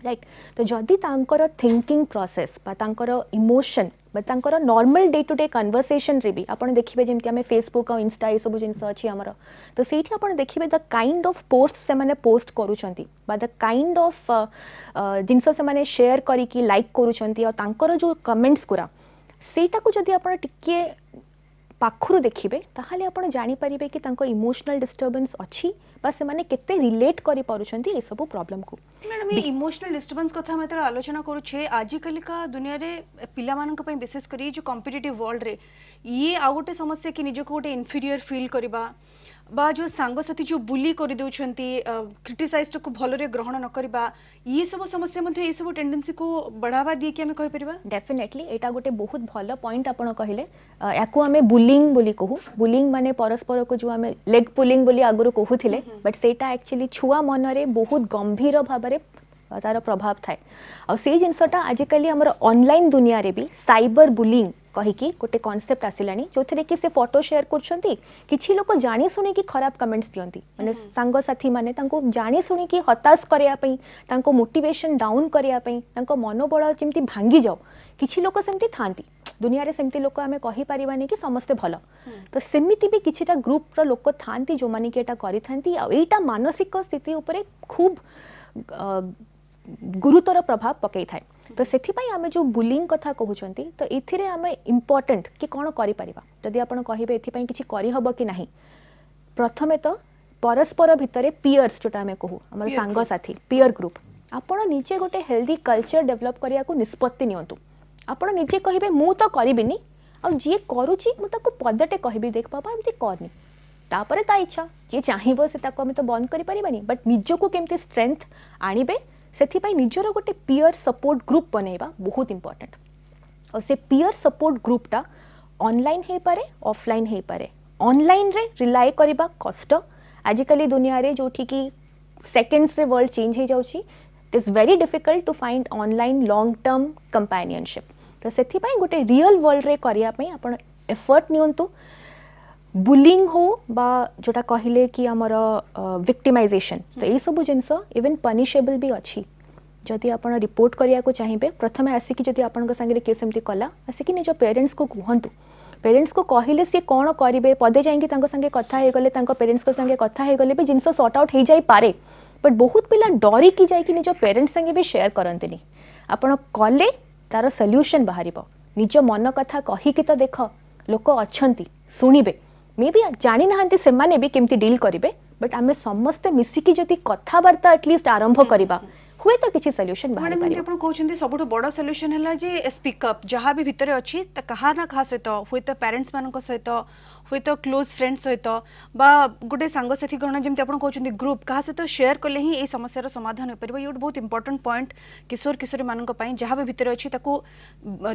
राइट तो जदि तांकर थिंकिंग प्रोसेस बा तांकर इमोशन बा तांकर normal day to day conversation रे भी आपण देखिबे जेमति हमें फेसबुक और इंस्टा ए सब जिंस अछि हमर तो सेठी आपण देखिबे द काइंड ऑफ पोस्ट से माने पोस्ट करूचंती बा द काइंड ऑफ जिंस से माने शेयर करी कि लाइक करूचंती और तांकर जो कमेंट्स कुरा सेटा को जदि आपण टिके पाखरु देखिबे ताहाले आपण जानि परिबे कि तांको इमोशनल डिस्टर्बेंस अछि बा से माने केते रिलेट करि पारुछंती ए सब प्रॉब्लम को मैडम ये इमोशनल डिस्टर्बेंस कथा मैं आलोचना करुछे आजिकल का दुनिया रे पिला मानक पई विशेष करी जो कॉम्पिटिटिव वर्ल्ड रे ये आ गोटे समस्या कि निजको गोटे इन्फीरियर फील करबा बा जो सांग साथी जो बुली कर देउछंती क्रिटिसाइज को भलो रे ग्रहण न करबा ये सब समस्या मध्ये ये सब टेंडेंसी को बढ़ावा दिए कि हमें कहि परिबा डेफिनेटली एटा गोटे बहुत भलो पॉइंट आपण कहिले याकू हमें बुलिंग बोली कहू बुलिंग माने परस्पर को जो हमें लेग पुलिंग बोली आगुरु कहूथिले बट सेटा एक्चुअली छुआ मन रे बहुत गंभीर भाबरे तार प्रभाव थाए और से जिनसटा आजिकली हमर ऑनलाइन दुनिया रे भी साइबर बुलिंग कहिकी गोटे कॉन्सेप्ट आसिलानी जो थे कि से फोटो शेयर करछंती किछि लोक जानी सुनी कि खराब कमेंट्स दियंती माने सांग साथी माने तांको जानी सुनी कि हताश करिया पई तांको मोटिवेशन डाउन करिया पई तांको मनोबल जेमती भांगी जाओ किछि लोक सेमती थांती दुनिया रे सेमती लोक हमें कहि परिबानी कि समस्त भलो तो सेमिति भी किछिटा ग्रुप रो लोक थांती जो माने कि एटा करि थांती आ एटा मानसिक स्थिति ऊपर खूब गुरुतर प्रभाव पकई थाए तो सेथिपाई आमे जो बुलिंग कथा कहउचंती तो इथिरे आमे इम्पोर्टेंट कि कोन करि परिबा जदि आपण कहिबे एथिपाई किछि करि हबो कि नाही प्रथमे तो परस्पर भितरे पियर्स जोटा आमे कहू हमर सांग साथी पियर ग्रुप आपण निजे गोटे हेल्दी कल्चर डेवलप करिया को निष्पत्ति नियंतु आपण निजे कहिबे मु तो करिबिनी आ जे करूची मु ताको पदटे कहिबी देख पापा एमती करनी तापरे ता इच्छा जे चाहिबो से ताको हम तो बंद करि परिबानी बट निजो को केमते स्ट्रेंथ आनिबे सेथिपाई निजर गोटे पियर सपोर्ट ग्रुप बनैबा बहुत इंपोर्टेंट और से पियर सपोर्ट ग्रुपटा ऑनलाइन हे पारे ऑफलाइन हे पारे ऑनलाइन रे रिलाय करिबा कष्ट आजिकली दुनिया रे जोठी की सेकेंड्स रे वर्ल्ड चेंज हे जाउची it is very difficult to find online long term companionship तो सेथिपाई गोटे रियल वर्ल्ड रे करिया पई आपण एफर्ट नियंतु बुलिंग हो बा जोटा कहले कि आमर विक्टिमाइजेशन तो यही सब जिनस इवन पनिशेबल भी अच्छी जदि आप रिपोर्ट करिया को चाहिए प्रथमे आसिक जदि आपन संगे किए सेमती कला आसिक निज पेरेंट्स को कहतु पेरेंट्स को कहले सी कौन करेंगे पदे जाइए संगे कथा हो गले पेरेंट्स को संगे कथा हो गले भी जिनस सॉर्ट आउट हो जाई पारे बट बहुत पिला डरिकी जाइए निज पेरेंट्स संगे भी शेयर करते आपण कले तार सल्यूशन बाहर निज मन कथा कहीकि तो देख लोक अच्छा शुणवे मे भी जानी ना से माने भी केमती डील करेंगे बट आम समस्ते मिसिकी जदि कथबार्ता एटलिस्ट आरंभ करवा हुए तो किसी सॉल्यूशन बाहर मैडम पारिबो। आपण कहउछन्ती सबुठ बड़ सॉल्यूशन हला जे स्पीकअप जहाँ भी भितर अछि त कहा ना कहा सहित हुए तो पेरेंट्स मानक सहित हुए तो क्लोज फ्रेंड्स सहित बा गोटे सांगसाथी गण जमती आपण कहउछन्ती ग्रुप कहा सहित शेयर कले ही ए समस्यार समाधान हो परिबो। ये बहुत इंपोर्टेंट पॉइंट किशोर किशोरी मानक पई जहाँ भी भितर अछि ताको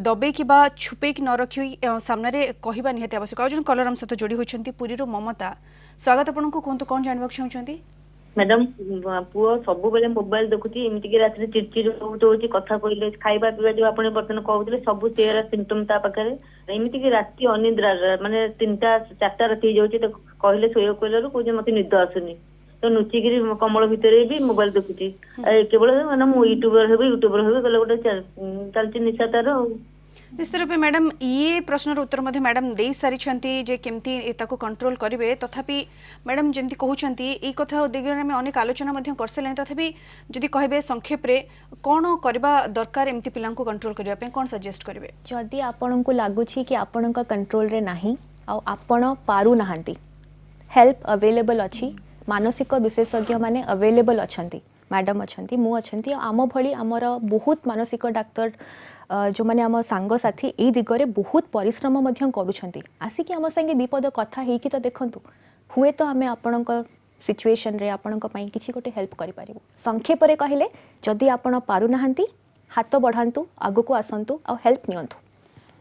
दबे कि बा छुपे कि न रखि सामने रे कहिबा निहत आवश्यक। जन कलर हम सहित जोड़ी होछन्ती पुरीरो ममता स्वागत आपण को कोन कोन जानबा चाहछन्ती। मैडम पुओ सब बेले मोबाइल देखुची एमती कि रात चिड़चिड़ बहुत होची कथा कहले खाइबा पीवा जो आपण बर्तन कहउतले सब सेरा सिम्पटम ता पाखरे एमती कि राति अनिद्रा माने 3टा 4टा राति जाउची तो कहले सोयो कहले कोजे मते निद आसुनी तो नुचिगिरी कमल भितरे भी मोबाइल देखुची केवल माने मु यूट्यूबर हेबे गले गोटे चलची निशा तार निश्चित रूपे मैडम ये प्रश्नर उत्तर मध्य मैडम दे सारी जे केमती ताको कंट्रोल करेंगे तथापि मैडम जमती कहते ये कथा दिगरे आम अनेक आलोचना कर सारे तथापि जदि कहे संक्षेप रे कौन करबा दरकार एमती पिला कंट्रोल करने कौन सजेस्ट करेंगे। जदि आपन को लगुच कि आपण कंट्रोल रे नाही आपण पारू नाहांती हेल्प अवेलेबल अच्छी मानसिक विशेषज्ञ माने अवेलेबल अच्छी मैडम अच्छी मु अच्छी आम भली आमर बहुत मानसिक डाक्तर जो मैंने आम सांगसाथी ये दिगरे बहुत परिश्रम करुँच आसिक आम संगे दीपद कथा हो तो देखूँ हुए तो आम आपण सिचुएशन रे आपण किसी गोटे हेल्प करें। संक्षेप रे कहले जदि आपण पारू नाहांती हाथ बढ़ातु आगु को आसतु आ हेल्प नियंतु।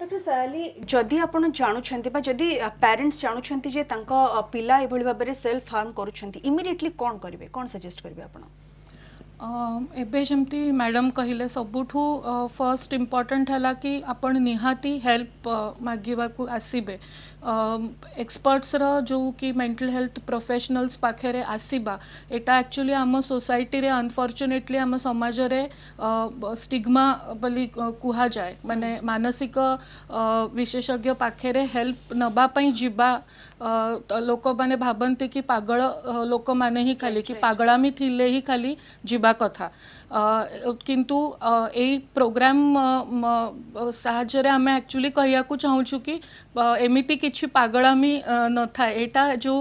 डॉक्टर सयाली जदि आपण जानुछन्ती बा जदि पेरेंट्स जानुछन्ती जे तांको पिला एभली भाबे रे सेल्फ हार्म करूछन्ती इमिडिएटली कोन करिवे कोन सजेस्ट करिवे आपण। एबे जमती मैडम कहले सबुठू फर्स्ट इम्पोर्टेंट है कि आपण निहाती हेल्प मागिबा को आसीबे एक्सपर्ट्स रो जो कि मेंटल हेल्थ प्रोफेशनल्स पाखे आसीबा एटा एक्चुअली आम सोसाइटी रे अनफॉर्चुनेटली आम समाज रे स्टिग्मा बोली कुहा जाए माने मानसिक विशेषज्ञ पाखे हेल्प नबा पई जिबा लोक माने भाबंती कि पागल लोक माने ही खाली कि पागलामी थिले ही खाली जिबा कथा किंतु ए प्रोग्राम साहाଯ୍ୟରେ ଆମେ एक्चुअली कहयाकू चाहूँ कि एमिति किछि पागलामी न थाए एटा जो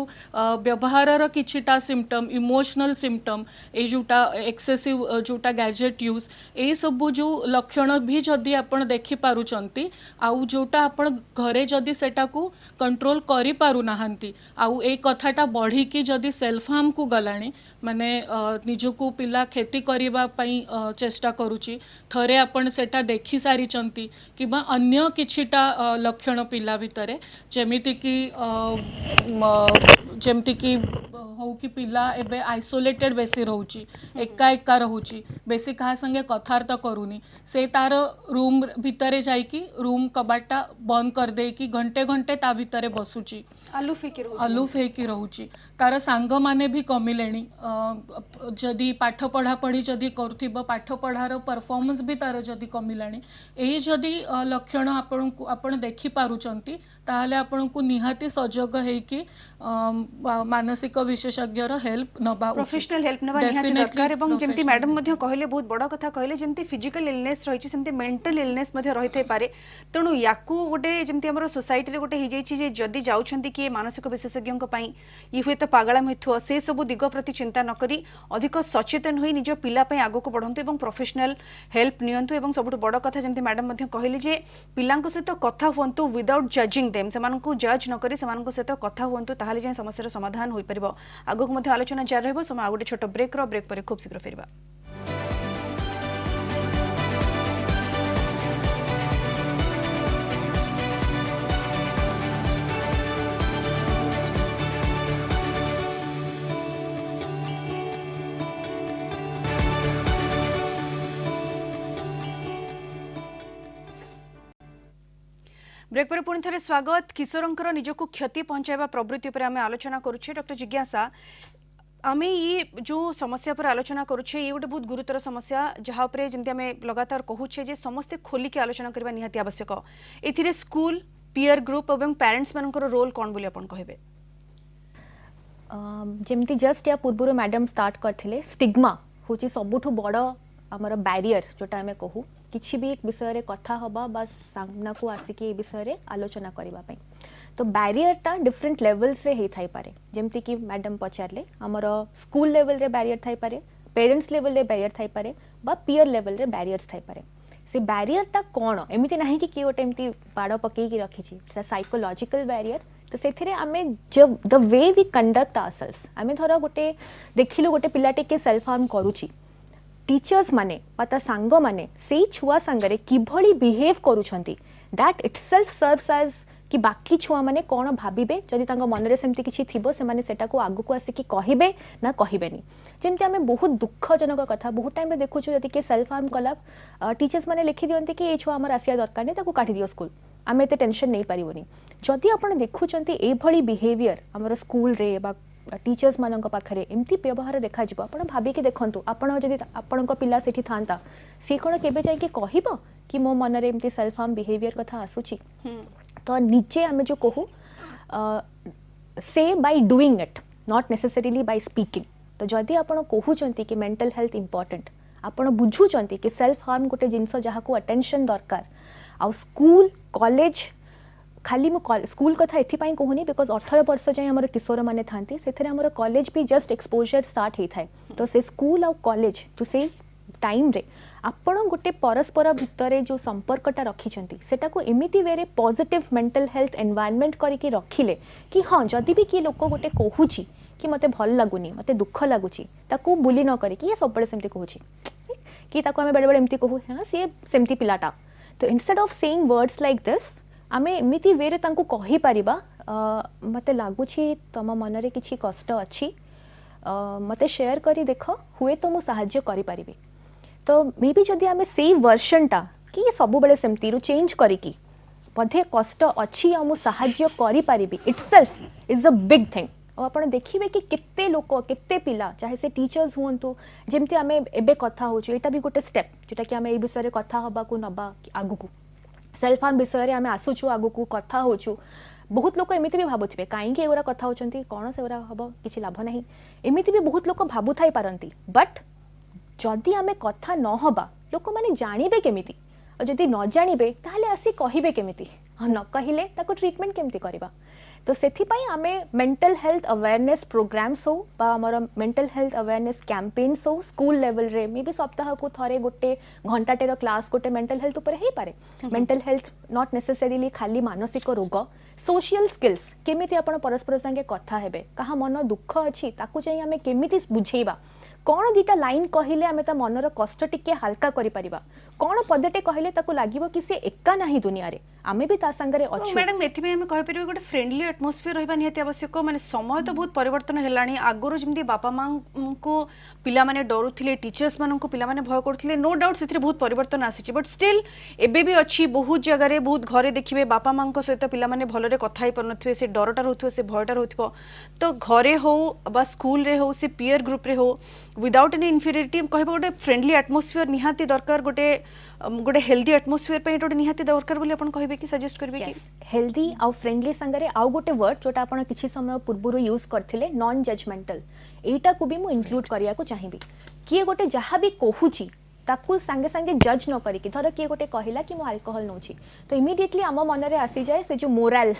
व्यवहार किछिटा सिम्पटम इमोशनल सिम्पटम ए जोटा एक्सेसिव जोटा गैजेट यूज ए सब जो लक्षण भी जदि आपण देखि पारुचंती आउ जोटा आपण घरे जदि सेटा को कंट्रोल करि पारु नाहंती आउ ए कथाटा बढ़ी कि जदि सेल्फ हार्म को गलाणी माने निजको पिला खेती करिबा पई चेष्टा करूची थरे आपण सेटा देखि सारी चंती किबा अन्य किछिटा लक्षण पिला भितरे जेमिति कि हो कि पिला एबे आइसोलेटेड बेसी रहउची एका एका रहउची बेसी कहा संगे कथार्थ करूनी से तार रूम भितरे जाई कि रूम कबाटा बंद कर दे कि घंटे घंटे ता भितरे बसुची आलू फेकी रहउची तार सांग माने भी कमिलेनी जदि पाठ पढ़ा पढ़ी जदि करूथिबो पाठ पढ़ार परफॉर्मेंस भी तार जदि कमिलानी एही जदि लक्षण आपण देखि पारुचंती ताहले आपण को निहाती सजग है कि मानसिक विशेषज्ञर हेल्प नबा प्रोफेशनल हेल्प नबा निहाती दरकार एवं जेमती मैडम मध्ये कहले बहुत बड़ा कथा कहले जेमती फिजिकल इलनेस रहिछि सेमती मेंटल इलनेस मध्ये रहिथै पारे तणु याकू गोटे जेमती हमर सोसाइटी रे गोटे हि जाइछि जे जदि जाउछंती कि मानसिक विशेषज्ञ पई इ हुए तो पागला होइथो से सब दिग प्रति चिंता न करी अधिक सचेतन होई निज पिला पई आगो को बढ़ंतु एवं प्रोफेशनल हेल्प नियंतु एवं सबुठ बड़ कथा जेमती मैडम मध्ये कहले जे पिलांको सहित कथा हुंतु विदाउट जजिंग देम सेमानकु जज न करी सेमानकु सहित कथा हुंतु ताहाले जे समस्यार समाधान होई परिबो। आगो को मध्ये आलोचना जारी रहबो समय आ गोटे छोट ब्रेक पर खूब शीघ्र फेरबा। ब्रेक पर पुणी थे स्वागत। किशोरंकर निजको क्षति पहुंचाइबा प्रवृत्ति पर आमे आलोचना करुछे। डॉक्टर जिज्ञासा, आमे ये जो समस्या पर आलोचना करुछे ये गोटे बहुत गुरुतर समस्या जहाँ पर जमी आम लगातार कहूचे जे समस्ते खोलिकी आलोचना करबा निहाती आवश्यक। एथिरे स्कूल पीयर ग्रुप और पेरेंट्स मानकर रोल कौन बोली आपण कहबे? जमती जस्ट या पूर्व मैडम स्टार्ट करथिले स्टिग्मा होची सबुठु बड़ आमर बैरियर जोटा आमे कहू किछि भी एक विषय रे कथा हबा बा सामना को आसिक ए विषय रे आलोचना करबा पई। तो बैरियर टा डिफरेंट लेवल्स रे हे थाई पारे। जेमती कि मैडम पचारले आमर स्कूल लेवल रे बैरियर थाई पारे, पेरेंट्स लेवल रे बैरियर थाई पारे बा पीयर लेवल रे बैरियर्स थाई पारे। से बैरियर टा कोन एमिति नाही कि के गोटे एमिति बाड़ पकई कि रखी छी साइकोलॉजिकल बैरियर। तो से आमे जब the way we conduct ourselves आमे धर गोटे देखिलु गोटे पिलाटे के सेल्फ हार्म करूची, टीचर्स माने ता सांग माने से छुआ सांगरे किभली बिहेव करूछंती दैट इटसेल्फ सर्व्स एज कि बाकी छुआ माने कोन भाबिबे जदि तांग मनरे सेमति किछि थिबो से माने सेटा को आगु को आसी कि कहिबे ना कहिबेनी। जेमति आमे बहुत दुखजनक कथा बहुत टाइम रे देखुछु जदि के सेल्फ हार्म कला टीचर्स माने लिखि दियंती कि ए छुआ हमर आसिया दरकार नै ताको काटी दियो स्कूल, आमे एते टेंशन नै पारिबोनी। जदि आपण देखुचंती ए भली बिहेवियर हमर स्कूल रे बा टीचर्स मानक पाखरे एमती व्यवहार देखा जिवो आपण भाबी के देखंतु आपण जदि आपण को पिला सेठी थांता सी कोन केबे जाई के कहिबो कि मो मन रे एमती सेल्फ हार्म बिहेवियर कथा आसुची। तो निचे आमे जो कहू से by doing it not necessarily by speaking. तो जदि आपण कहूचंती कि मेंटल हेल्थ इंपोर्टेंट आपण बुझुचंती कि सेल्फ हार्म गोटे जिंस जहा को अटेंशन दरकार आ स्कूल कॉलेज खाली मु स्कूल कथा एथिपाई कहूनी बिकॉज 18 वर्ष जाए आम किशोर मैंने था से कॉलेज भी जस्ट एक्सपोजर स्टार्ट होता है। तो से स्कूल आ कॉलेज तो से टाइम रे आपण गोटे परस्पर भितर जो संपर्कटा रखिंट सेटा को एमिति वे पॉजिटिव मेंटल हेल्थ एनवायरनमेंट करके रखिले कि हाँ जदि भी किए लोक गोटे कहूची कि मते भल लगुनी मते दुख लगुची ताकू बुली न करी कि ये सब बड़े सेमती कहूची कि ताकू आमे बड़े बड़े एमती कहू हाँ सी सेमती पिलाटा। तो instead of saying words like this आमे एमिति वे रे तांकू कहि परिबा मते लागुची तम मन रे किछि कष्ट अछि मते शेयर करी देख हुए तो मु सहाय्य करि परिबे। तो मे बी जदि आमे सेई वर्जनटा कि सब बेले सेमती रु चेंज करिकी बधे कष्ट अछि आ मु सहाय्य करि परिबी itself is a big thing. और आपण देखिबे कि केते लोक केते पिला चाहे से टीचर्स हुंतु जेमती आमे एबे कथा होछु एटा भी गोटे स्टेप जेटा कि आमे ए विषय रे कथा हबा को नबा आगु को सेल्फ हार्म विषय रे आमे आसुछु आगु को कथा होछु। बहुत लोक एमिति भी भाबुथिबे काहे कि एगोरा कथा होचंती कोन से ओरा हबो किछि लाभ नाही एमिति भी बहुत लोक भाबु थाई पारंती। बट जदि आमे कथा न हबा लोक माने जानिबे केमिति और जदि न जानिबे ताहले आसी कहिबे केमिति न कहिले ताको ट्रीटमेंट केमिति करबा। तो सेथिपाई आमे मेंटल हेल्थ अवेयरनेस प्रोग्राम्स हो बा हमर मेंटल हेल्थ अवेयरनेस कैंपेन्स हो स्कूल लेवल रे मे भी सप्ताह को थरे गोटे घंटाटेर क्लास गोटे मेंटल हेल्थ ऊपर हे पारे। मेंटल हेल्थ नॉट नेसेसरीली खाली मानसिक रोग सोशल स्किल्स केमिति आपण परस्पर संगे कथा हेबे कहा मन दुख अछि ताकू चाहि आमे केमिति बुझेबा कौन दीटा लाइन कहले आमे ता मनर कष्ट टिके हल्का करि परिबा कौन पदटे कहले ताकू लागिवो कि से एका नाही दुनिया रे आमे भी ता संगरे अछु। मैडम एथि में आमे कहि परिबो गोटे फ्रेंडली एटमॉस्फियर रहबा निहाती आवश्यक। माने समय तो बहुत परिवर्तन हेलानी आगरो जेमती बापा मां को पिला माने डरुथिले टीचर्स मानन को पिला माने भय करथिले नो डाउट सेथि बहुत परिवर्तन आसीची बट स्टिल एबे भी अछि बहुत जगह रे बहुत घरे देखिबे बापा मां को सहित पिला माने भलरे कथा ही परनथिबे से डरटा रहथुबे से भयटा रहथुबो। तो घरे हो बा स्कूल रे हो से पीयर ग्रुप रे हो विदाउट एनी इन्फीरियरिटी कहबो गोटे फ्रेंडली एटमॉस्फियर निहाती दरकार गोटे गोटे हेल्दी एटमॉस्फियर पे गोटे निहाती दरकार बोली आपण कहबे कि सजेस्ट करबे कि हेल्दी आ फ्रेंडली संगरे आउ गोटे वर्ड जोटा आपण किछि समय पूर्व यूज करथिले नॉन जजमेंटल एटा को भी मु इंक्लूड करिया को चाहिबी कि गोटे जहा भी कहूची ताकू संगे संगे जज न करी कि धर किए गोटे कहला कि मु अल्कोहल नउची तो इमीडिएटली आम मन रे आसी जाए से जो मोरल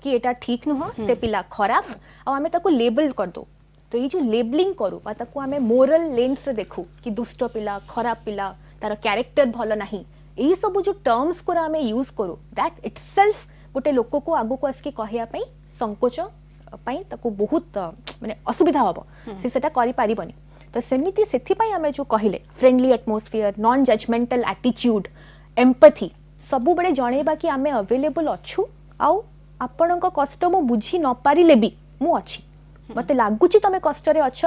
कि एटा ठीक नुह से पिला खराब आ हमें ताकू लेबल कर दो। तो ये जो लेबलिंग करू बा ताकू हमें मोरल लेंस रे देखू कि दुष्ट पिला खराब पिला तार कैरेक्टर भल नाही एई सब जो टर्म्स को आमे यूज करू दैट इटसेल्फ गोटे लोक को आगु को आसकी कहिया पई संकोच पई ताकू बहुत माने असुविधा हबो से सेटा करि पारिबनी। तो सेमिति सेथिपाई आमे जो कहिले friendly atmosphere non judgmental attitude empathy सबु बडे जणेबा कि आमे अवेलेबल अछु आउ आपणक कष्ट मु बुझी न पारिले भी मु अछि मते लागुची तमे कष्ट रे अछ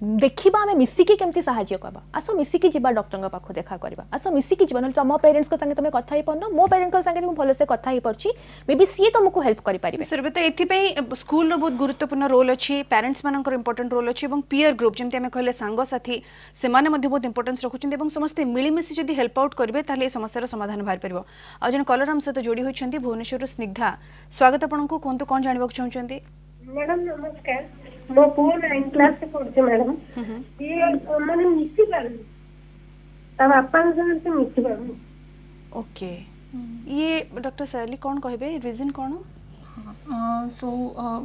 देखा आम मिसिकी केमती साहाय्य करवा आस मिसिकी जीवा डॉक्टर पाखु देखा करवा आस मिसिकी जीवा ना तुम पेरेंट्स को संगे तुम कथा ही पारन मो पेरेंट्स को संगे भलसे कथा ही पारछि मे बी सी तुमको हेल्प करि पारिबे सुरभि तो एथिपई स्कूल रो बहुत गुरुत्वपूर्ण रोल अछि पेरेंट्स मानकर इंपोर्टेंट रोल अछि एवं पीयर ग्रुप जेमते हमें कहले सांग साथी से माने मध्ये बहुत इंपोर्टेंस रखुछन एवं समस्त मिली मिसी जदी हेल्प आउट करबे ताले ए समस्यार समाधान बाहर परबो आ जन कलर हम सहित जोड़ी होइछन्ती भुवनेश्वर स्निग्धा स्वागत आपनको कोनतो कोन जानिबाक चाहछन्ती मैडम नमस्कार मो पुओ 9 क्लास से पढ़छे मैडम ये माने मिसी पारनी ता बापा से मिसी पारनी ओके ये डॉक्टर सैली कौन कहबे रीजन कौन सो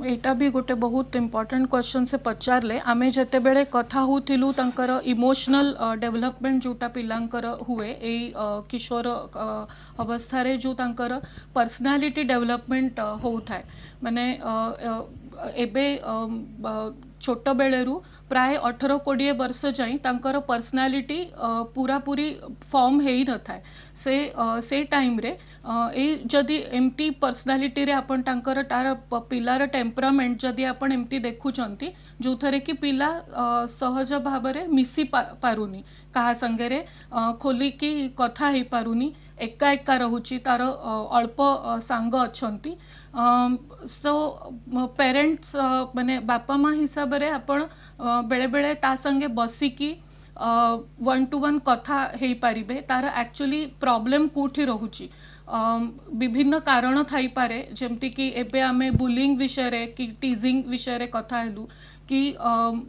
एटा भी गोटे बहुत इम्पोर्टेंट क्वेश्चन से पचारले आमे जते बेले कथा होथिलु तंकर इमोशनल डेवलपमेंट जोटा पिलांकर हुए ए किशोर अवस्था रे जो तंकर पर्सनालिटी डेवलपमेंट होउथाय माने एबे छोट बेलेरु प्राय 18-20 वर्ष जाई तांकर पर्सनालिटी पूरा पूरी फॉर्म हेई न थाए से टाइम रे ए जदी एमटी पर्सनालिटी रे आपण तांकर तार पिलार टेम्परामेंट जदी आपण एमटी देखुचंती जो थरे कि पिला सहज भाव रे मिसी पारुनी कहा संगे रे खोली की कथा हे पारुनी एका एका रहुची तार अल्प सांग अच्छंती सो पेरेंट्स माने बापा माँ हिसाब रे आपण बेले बेले ता संगे बसिकी 1-to-1 कथा हे पारिबे तार एक्चुअली प्रॉब्लम कोठी रहुची विभिन्न कारण थाई पारे जेमती कि एबे आमे बुलिंग विषय रे कि टीजिंग विषय रे कथा हेलु कि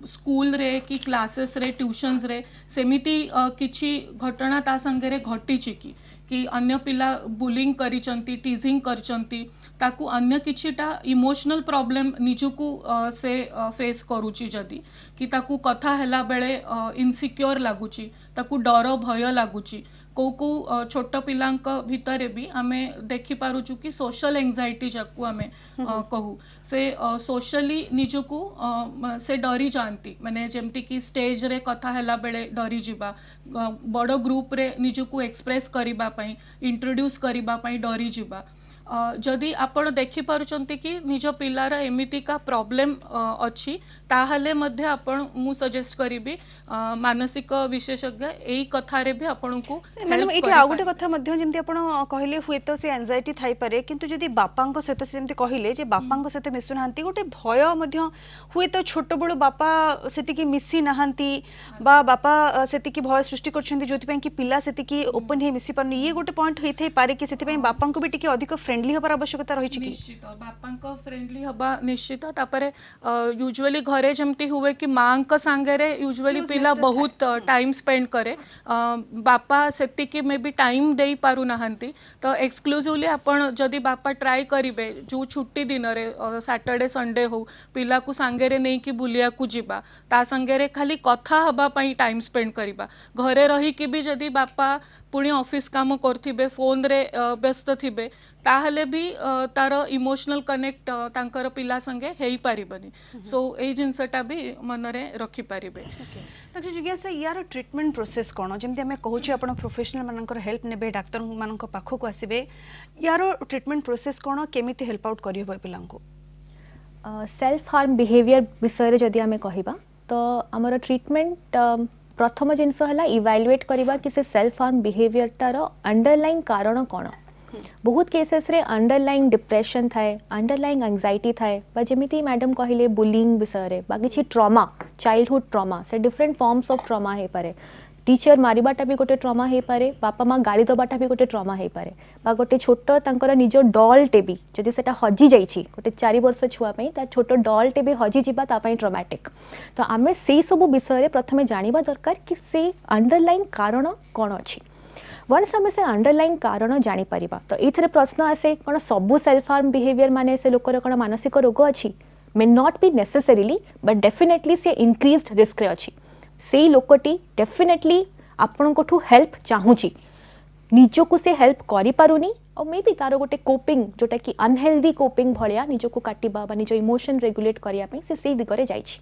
स्कूल रे कि क्लासेस रे ट्यूशन्स रे सेमिति किछि घटना ता संगे रे घटिछि कि अन्य पिला बुलिंग करिचंती टीजिंग करिचंती ताकू अन्य किछिटा इमोशनल प्रॉब्लम निजुकू से फेस करूची जदी कि ताकू कथा हैला बेले इनसिक्योर लागुची ताकू डर भय लागुची को छोट पिलांक भितरे भी आमे देखि पारुचु कि सोशल एंजाइटी जाकू आमे कहू से सोशली निजुकू से डरी जानती माने जेमती कि स्टेज रे कथा हैला बेले डरी जिबा बड़ ग्रुप रे निजुकू एक्सप्रेस करिबा पई इंट्रोड्यूस करिबा पई डरी जिबा जदि आपण देखि पारुचंती कि निज पिलार एमितिका प्रॉब्लम अछि ताहले मध्ये आपण मु सजेस्ट करिबी मानसिक विशेषज्ञ एई कथा रे भी आपण को मैडम एठी आ गोटे कथा मध्ये जेमति आपण कहिले हुए तो से एंजाइटी थाई पारे किंतु जदि बापांक सहित जेमति कहिले जे बापांक सहित मिसुनांती गोटे भय मध्ये हुए तो छोट बळो बापा सेति की मिसी नाहंती बा बापा सेति की भय सृष्टि करछंती जोति पय कि पिला सेति की ओपन हे मिसी पारनी ये गोटे पॉइंट हेइ थाई पारे कि सेति पय बापांक भी टिके अधिक फ्रेंडली हबार आवश्यकता रही कि निश्चित बापांक फ्रेंडली हबा निश्चित तापरे यूजुअली घरे जमती हुए कि मांक सांगे रे यूजुअली पिला बहुत टाइम स्पेंड करे बापा सेति कि मे बी टाइम देई पारु नाहंती तो एक्सक्लूसिवली आपण जदी बापा ट्राई करिवे जो छुट्टी दिन रे सैटरडे संडे हो पिला को सांगे रे नै कि बुलिया को जिबा ता संगे रे खाली कथा हबा पई टाइम स्पेंड करिबा घरे रही कि भी जदी बापा पुणी ऑफिस काम करथिबे फोन रे व्यस्त थिबे ताहले भी तार इमोशनल कनेक्ट तांकर पिला संगे हेई पारिबनी सो ए जिनसटा भी मन रे रखि पारिबे डॉक्टर जिज्ञासा यार ट्रीटमेंट प्रोसेस कोन जेमति हमें कहूची आपण प्रोफेशनल मानकर हेल्प नेबे डॉक्टर मानक पाखो को आसीबे यार ट्रीटमेंट प्रोसेस कोन केमिति हेल्प आउट करियो बय पिलांको सेल्फ हार्म बिहेवियर विषय रे जदी हमें कहिबा तो हमर ट्रीटमेंट प्रथम जिनस हला इवैल्यूएट करिबा कि से सेल्फ हार्म बिहेवियर तार अंडरलाइन कारण कोन बहुत केसेस रे अंडरलाइन डिप्रेशन थाए अंडरलाइन एंजाइटी थाए बा जेमिति मैडम कहिले बुलिंग विषय रे बा किछि ट्रॉमा चाइल्डहुड ट्रॉमा से डिफरेंट फॉर्म्स ऑफ ट्रॉमा हे पारे टीचर मारिबाटा भी गोटे ट्रॉमा हे पारे बापा माँ गाड़ी दबाटा भी गोटे ट्रॉमा हे पारे बा गोटे छोट तांकर निज डॉल टे भी जदि सेटा हजि जाइछि गोटे 4 वर्ष छुआ पई ता छोट डॉल टे भी हजि जिबा ता पई ट्रॉमेटिक तो आमे सेई सब विषय रे प्रथमे जानिबा दरकार कि से अंडरलाइन कारण कोन अछि वन्स आम से अंडरलाइन कारण जापर तो ये प्रश्न आसे कौन सबू सेल्फ हार्म बिहेवियर माने से लोकर कौन मानसिक रोग अच्छी may not be necessarily but definitely से इंक्रीज्ड रिस्क रे अच्छी से लोकटी डेफिनेटली आपण को हेल्प चाहूँगी निजको से हेल्प करि पारुनी और मे बी तार गोटे कोपिंग जोटा कि अनहेल्दी कोपिंग भलिया निजको काटिबा बा निज इमोशन रेगुलेट करिया पई से दिगरे जाइछि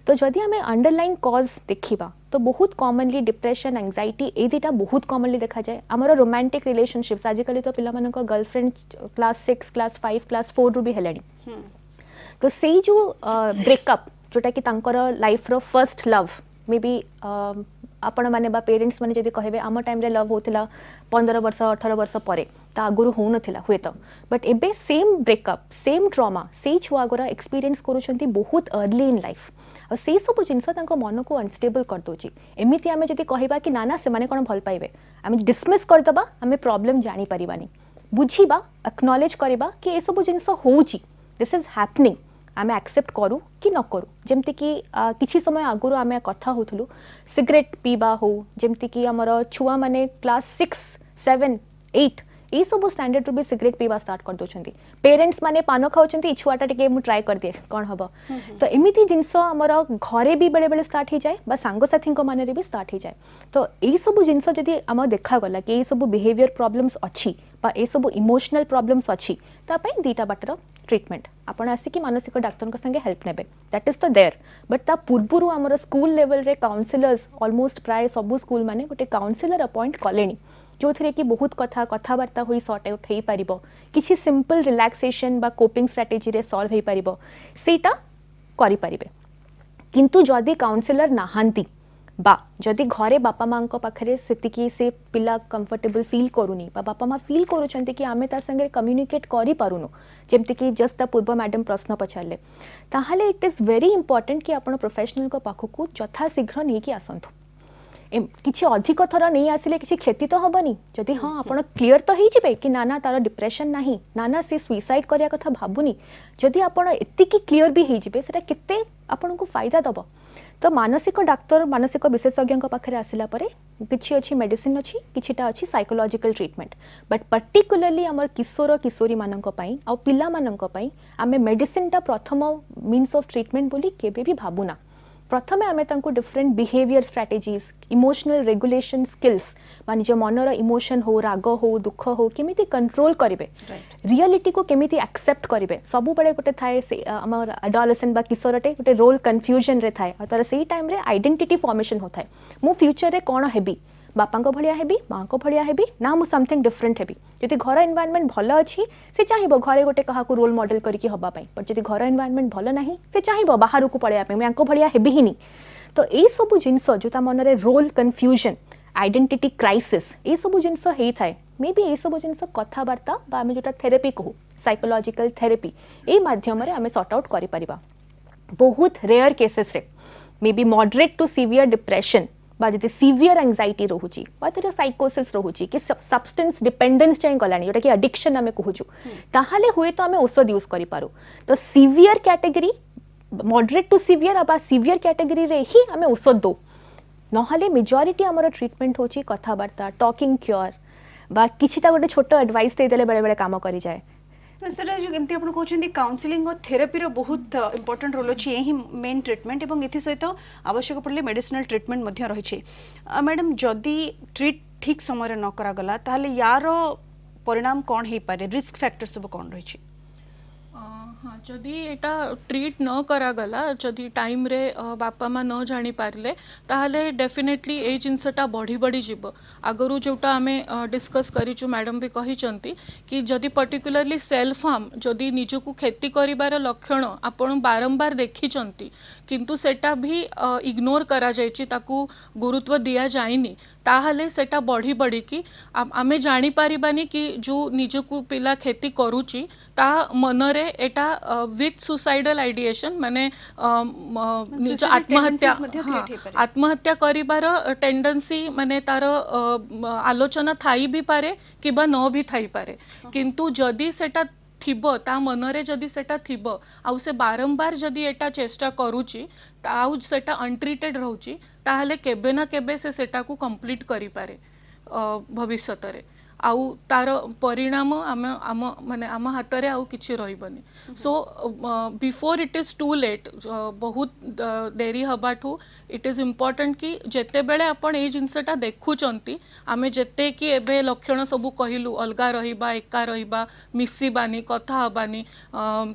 तो जदि हमें अंडरलाइन कॉज देखिबा तो बहुत कॉमनली डिप्रेशन एंजाइटी ए दुटा बहुत कॉमनली देखा जाए आमर रोमांटिक रिलेशनशिप्स आजिकल तो पिला मानक गर्लफ्रेंड क्लास 6 क्लास 5 क्लास 4 रु भी हेलानी तो से जो ब्रेकअप जोटा कि तांकर लाइफ रो फर्स्ट लव मे बी आपण माने बा पेरेंट्स माने जदि कहबे आम टाइम रे लव होतिला 15 वर्ष 18 वर्ष परे ता आगुरु हो नथिला हुए तो बट एबे सेम ब्रेकअप सेम ट्रॉमा से छुआ गोरा एक्सपीरियंस करूछंती बहुत अर्ली इन लाइफ और से सब जिनस तांको मन को अनस्टेबल कर दोची एमिति आमे जदि कहबा कि नाना से माने कोन भल पाइबे आमे डिसमिस कर दबा आमे प्रॉब्लम जानी परिबानी बुझीबा एक्नॉलेज करबा कि ए सब जिनस होउची दिस इज हैपनिंग आमे एक्सेप्ट करू कि न करू जेमति कि किछि समय आगुरु आमे कथा होथलु सिगरेट पीबा हो जेमति कि हमर छुआ माने क्लास 6 7 8 ए सब स्टैंडर्ड भी सिगरेट पीवा स्टार्ट कर दोछंती पेरेंट्स माने पान खाउछंती छुआटा टिके मु ट्राई कर दिए कोन हबो तो एमिति जिंस हमर घरे भी बेले बेले स्टार्ट ही जाए बा सांग साथी को माने रे भी स्टार्ट ही जाए तो ए सब जिंस जदी हम देखा गला कि ए सब बिहेवियर प्रॉब्लम्स अछि बा ए सब इमोशनल प्रॉब्लम्स अछि ता पई दीटा बाटर ट्रीटमेंट आपण आसी कि मानसिक डॉक्टर को संगे हेल्प नेबे दैट इज तो देयर बट ता पूर्वरु हमर स्कूल लेवल रे काउंसलर्स ऑलमोस्ट प्राय सब स्कूल माने गोटे काउंसलर अपॉइंट कलेनी जो थे कि बहुत कथाबार्ता हुई सॉर्ट आउट हो पार किसी सिंपल रिलैक्सेशन बा कोपिंग स्ट्रैटेजी रे सॉल्व हो पार सेटा करि परिबे किंतु जदि काउंसलर नाहांती बा जदि घरे बापा माँ पाखरे सेतिकी से पिला कंफर्टेबल फील करूनी बा बापा माँ फील करूछंती कि आमे ता संगे कम्युनिकेट करि पारुनु जेमति कि जस्ट पूर्व मैडम प्रश्न पचारले ताहाले इट इज वेरी इंपोर्टेंट कि आपण प्रोफेशनल को पाखकू यथा शीघ्र नहीं कि आसंतु किसी अधिक थर नहीं आसिले किसी क्षति तो हेनी जदि हाँ आपण क्लीयर तो हो कि नाना तार डिप्रेशन नहीं नाना से सुइसाइड करिया कथा भाबुनी जदि आपण एतिकी क्लीयर भी हो जिबे सेटा केते आपण को फायदा दब तो मानसिक डाक्तर मानसिक विशेषज्ञ पाखे आसला परे किछि अछि मेडिसिन अछि किछिटा अछि साइकोलॉजिकल ट्रीटमेंट बट पर्टिकुलरली हमर किशोर किशोरी मानक पई आ पिला मानक पई आमे मेडिसिन टा प्रथम मीन्स ऑफ ट्रीटमेंट बोली केबे भी भाबुना प्रथमे आमे तांको different behaviour strategies emotional regulation skills माने जो मनर इमोशन हो राग हो दुख हो केमिति कंट्रोल करिवे रियलिटी को केमिति एक्सेप्ट करिवे सब बड़े गोटे थाए से हमर एडोलेसेंट बा किशोरटे गोटे रोल कंफ्यूजन रे थाए और तार सेही टाइम रे आइडेंटिटी फॉर्मेशन होथाय मु फ्यूचर रे कोन हेबी बापा को भलिया हेबी माँ को भलिया हेबी ना मु समथिंग डिफरेंट हेबी जदि घर एनवायरनमेंट भल अच्छी से चाहिए घरे गोटे क्या रोल मॉडल करके हवा पाई बट जदि घर एनवायरनमेंट भल नहीं से चाहिए बाहर को पड़ाया मैं भलिया हेबी ही नहीं तो ये सब जिनस जो मन में रोल कन्फ्यूजन आइडेंटिटी क्राइसिस ये सब जिनस होता है मे बी ये सब जिनस कथबार्ता आम जो थेरेपी कहू साइकोलॉजिकल थेरेपी ये माध्यम आम सॉर्ट आउट कर बहुत रेयर केसेस रे may be moderate to severe depression बा जदि सीवियर एंजाइटी रोची बा तो साइकोसिस रोची कि सब्सटेंस डिपेंडेंस चाहे गलानी जोटा कि एडिक्शन आमे कहूछु ताहाले हुए तो आमे औषध यूज करि पारो तो severe category moderate to severe बा सीवियर कैटेगरी रे ही आमे औषध दो नहले मेजॉरिटी हमर ट्रीटमेंट होची कथाबार्ता टॉकिंग क्योर बा किछिटा गोटे छोट एडवाइस दे देले बेले बेले काम करि जाए सर जो एमती आप कहते काउंसलिंग और थेरेपी बहुत इंपोर्टेंट रोल अच्छी यही मेन ट्रीटमेंट और ये सहित आवश्यक पड़े मेडिसिनल ट्रीटमेंट रही मैडम जदि ट्रीट ठीक समय न करागला ताहले यार परिणाम कौन हो पारे रिस्क फैक्टर सब कौन रही हाँ जदि एटा ट्रीट न करागला जदि टाइम रे बापा माँ न जानी पारले ताहले डेफिनेटली ए जिनसटा बढ़ी बढ़ी जीव आगरू जोटा आमे डिस्कस करिचु मैडम भी कहिचंती कि जदि पर्टिकुलरली सेल्फ हार्म जदि निजको क्षति करिवार लक्षण आपण बारंबार देखिचंती किंतु सेटा भी इग्नोर करा जायछि ताकू गुरुत्व दिया जाइनी ताहले सेटा बढ़ी बढ़ी कि आमे जानी पारिबानी कि जो निजको पिला क्षति करूची ता मनरे एटा विथ सुसाइडल आइडिएशन माने निज आत्महत्या करिबार टेंडेंसी माने तार आलोचना थाई भी पारे किबा न भी थाई पारे किंतु जदि सेटा थिबो ता मनरे जदि सेटा थिबो आउ से बारंबार जदि एटा चेष्टा करूची आउ सेटा अनट्रीटेड रहउची ताहले केबे ना केबे से सेटा को कंप्लीट करि पारे भविष्यत रे आउ तार परिणाम आम आम माने आम हाथ रे आउ किछि रहिबनी so before it is too late बहुत डेरी हबाठू इट इज इम्पोर्टेंट कि जेते बेले आपण ए जिनसटा देखुचंती आमे जेते कि एबे लक्षण सबु कहिलु अलगा रहिबा एका रहिबा मिसिबानी कथा हबानी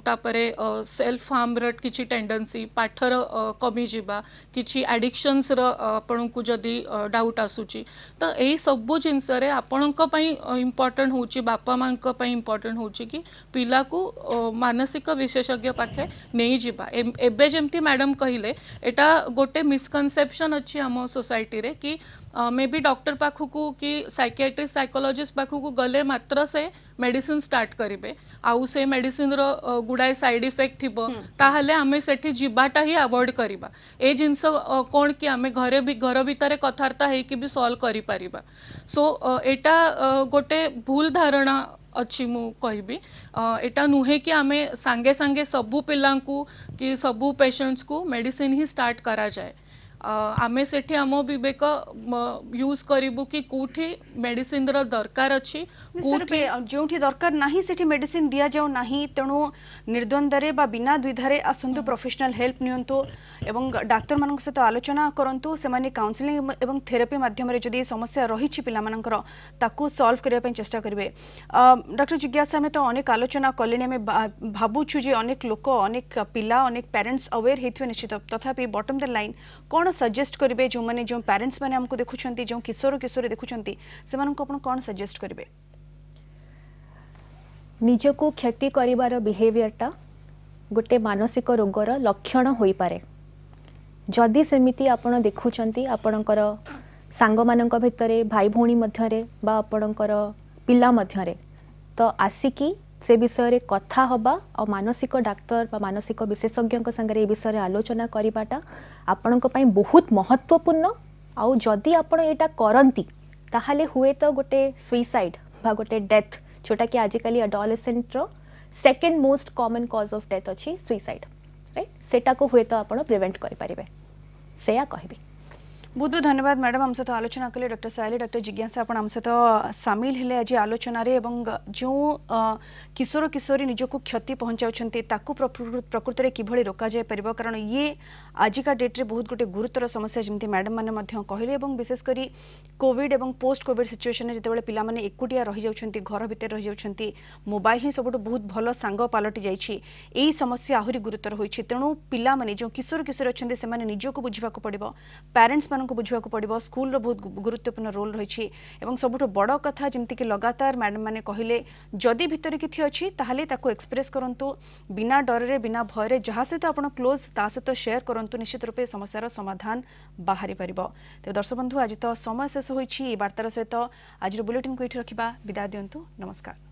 तापरे सेल्फ हार्म र किछि टेंडेंसी पाठर कमी जिबा किछि एडिक्शंस र आपण को जदी डाउट आसुची तो एई सबु जिनस रे आपण को पई इम्पोर्टेंट होची बापा माँ इम्पोर्टेंट होची कि पिला को मानसिक विशेषज्ञ पाखे नहीं जीवा एबे जेमती मैडम कहले एटा गोटे मिसकनसेप्शन अच्छी आम सोसाइटी रे कि मे बी डॉक्टर पाखकू कि साइकियाट्रिस्ट साइकोलॉजिस्ट पाखकू गले मात्र से मेडिसिन स्टार्ट करेंगे आउ से मेडिसिन रो गुड़ाए साइड इफेक्ट थिबो ताहले आमे सेठी जीवाटा ही अवॉइड करिबा ए जिंस कोन कि आमे घर भितर कथार्ता है कि भी सॉल्व करि परिबा सो एटा गोटे भूल धारणा अच्छी मु कहबी एटा नुहे कि आमे सांगे सांगे सबू पिलांकू कि सबू पेशेंट्स को मेडिसिन ही स्टार्ट करा जाए आमे सेठी आम विवेक यूज करिबु कि कोठी मेडिसिन रो दरकार अछि जोठी दरकार नाही सेठी मेडिसिन दिया जाऊ नाही तेणु निर्द्वंदरे बा बिना द्विधारे आसंतु प्रोफेशनल हेल्प नियंतु एवं डाक्टर मानक सहित आलोचना करंतु सेमाने काउंसलिंग एवं थेरेपी माध्यम रे जदी समस्या रहिछि पिला मानकर ताकू सॉल्व करिया पय चेष्टा करिवे डॉक्टर जिज्ञासा में तो अनेक आलोचना कलेने में भाबुछु जे अनेक लोक अनेक पिला अनेक पेरेंट्स अवेयर हेथिवे निश्चित तथापि bottom the line cone suggest करिवे जो माने जो पेरेंट्स माने हमको देखुछंती जो किशोर किशोरी देखुछंती सेमानक आपण कोन सजेस्ट करिवे निजको क्षति करिवार बिहेवियरटा गोटे मानसिक रोगर लक्षण होई पारे जदि सेमिति आपण देखुछंती आपणकर सांग मानक भितरे भाई भौणी मध्यरे बा आपणकर पिला मध्यरे तो आसिकी से विषय कथा हबा और मानसिक डाक्तर बा मानसिक विशेषज्ञ संगे ए विषय आलोचना करिबाटा आपणक पई बहुत महत्वपूर्ण आउ जदि आपण एटा करंती ताहाले हुए तो गोटे सुइसाइड बा गोटे डेथ जोटा कि आजिकली एडोलेसेंट रो second most common cause of death अच्छी सुइसाइड राइट सेटा को हुए तो आपण प्रिवेंट करि परिबे सेया कहबी बहुत बहुत धन्यवाद मैडम हम सहित आलोचना कले डॉक्टर सायली डॉक्टर जिज्ञासा आपण हम सहित सामिल हेले आज आलोचना रे एवं जो किशोर किशोरी निजको क्षति पहुंचाउछंती ताकू प्रकृति रे किभଳି रोका जाय परिबो कारण ये आजिका डेट रे बहुत गोटे गुरुतर समस्या जेमती मैडम माने मध्य कहले एवं विशेष करी कोविड एवं पोस्ट कोविड सिचुएशन रे जेतेबेले पिला माने एकुटिया रहि जाउछंती घर भितर रहि जाउछंती मोबाइल ही सबटो बहुत भलो सांग पालटी जाइछि एई समस्या आहुरी गुरुतर होइछि तेणु पिला माने जो किशोर किशोरी अछंती से माने निजको बुझिबा को पड़िबो पेरेंट्स को बुझा पड़ो स्कूल बहुत गुरुत्वपूर्ण रोल रही है सबुठ बड़ कथा जमती कि लगातार मैडम मैंने कहले जदि भितर किसी अच्छी ताहले ताको एक्सप्रेस करंतु बिना डर रे बिना भय रे जहाँ सहित आप क्लोज ता सहित शेयर करंतु निश्चित रूपे समस्यार समाधान बाहरी पारिबो। तो दर्शक बंधु आज तो समय शेष होइछि वार्तार सहित आज बुलेटिन को ये रखा विदाय दिंतु नमस्कार।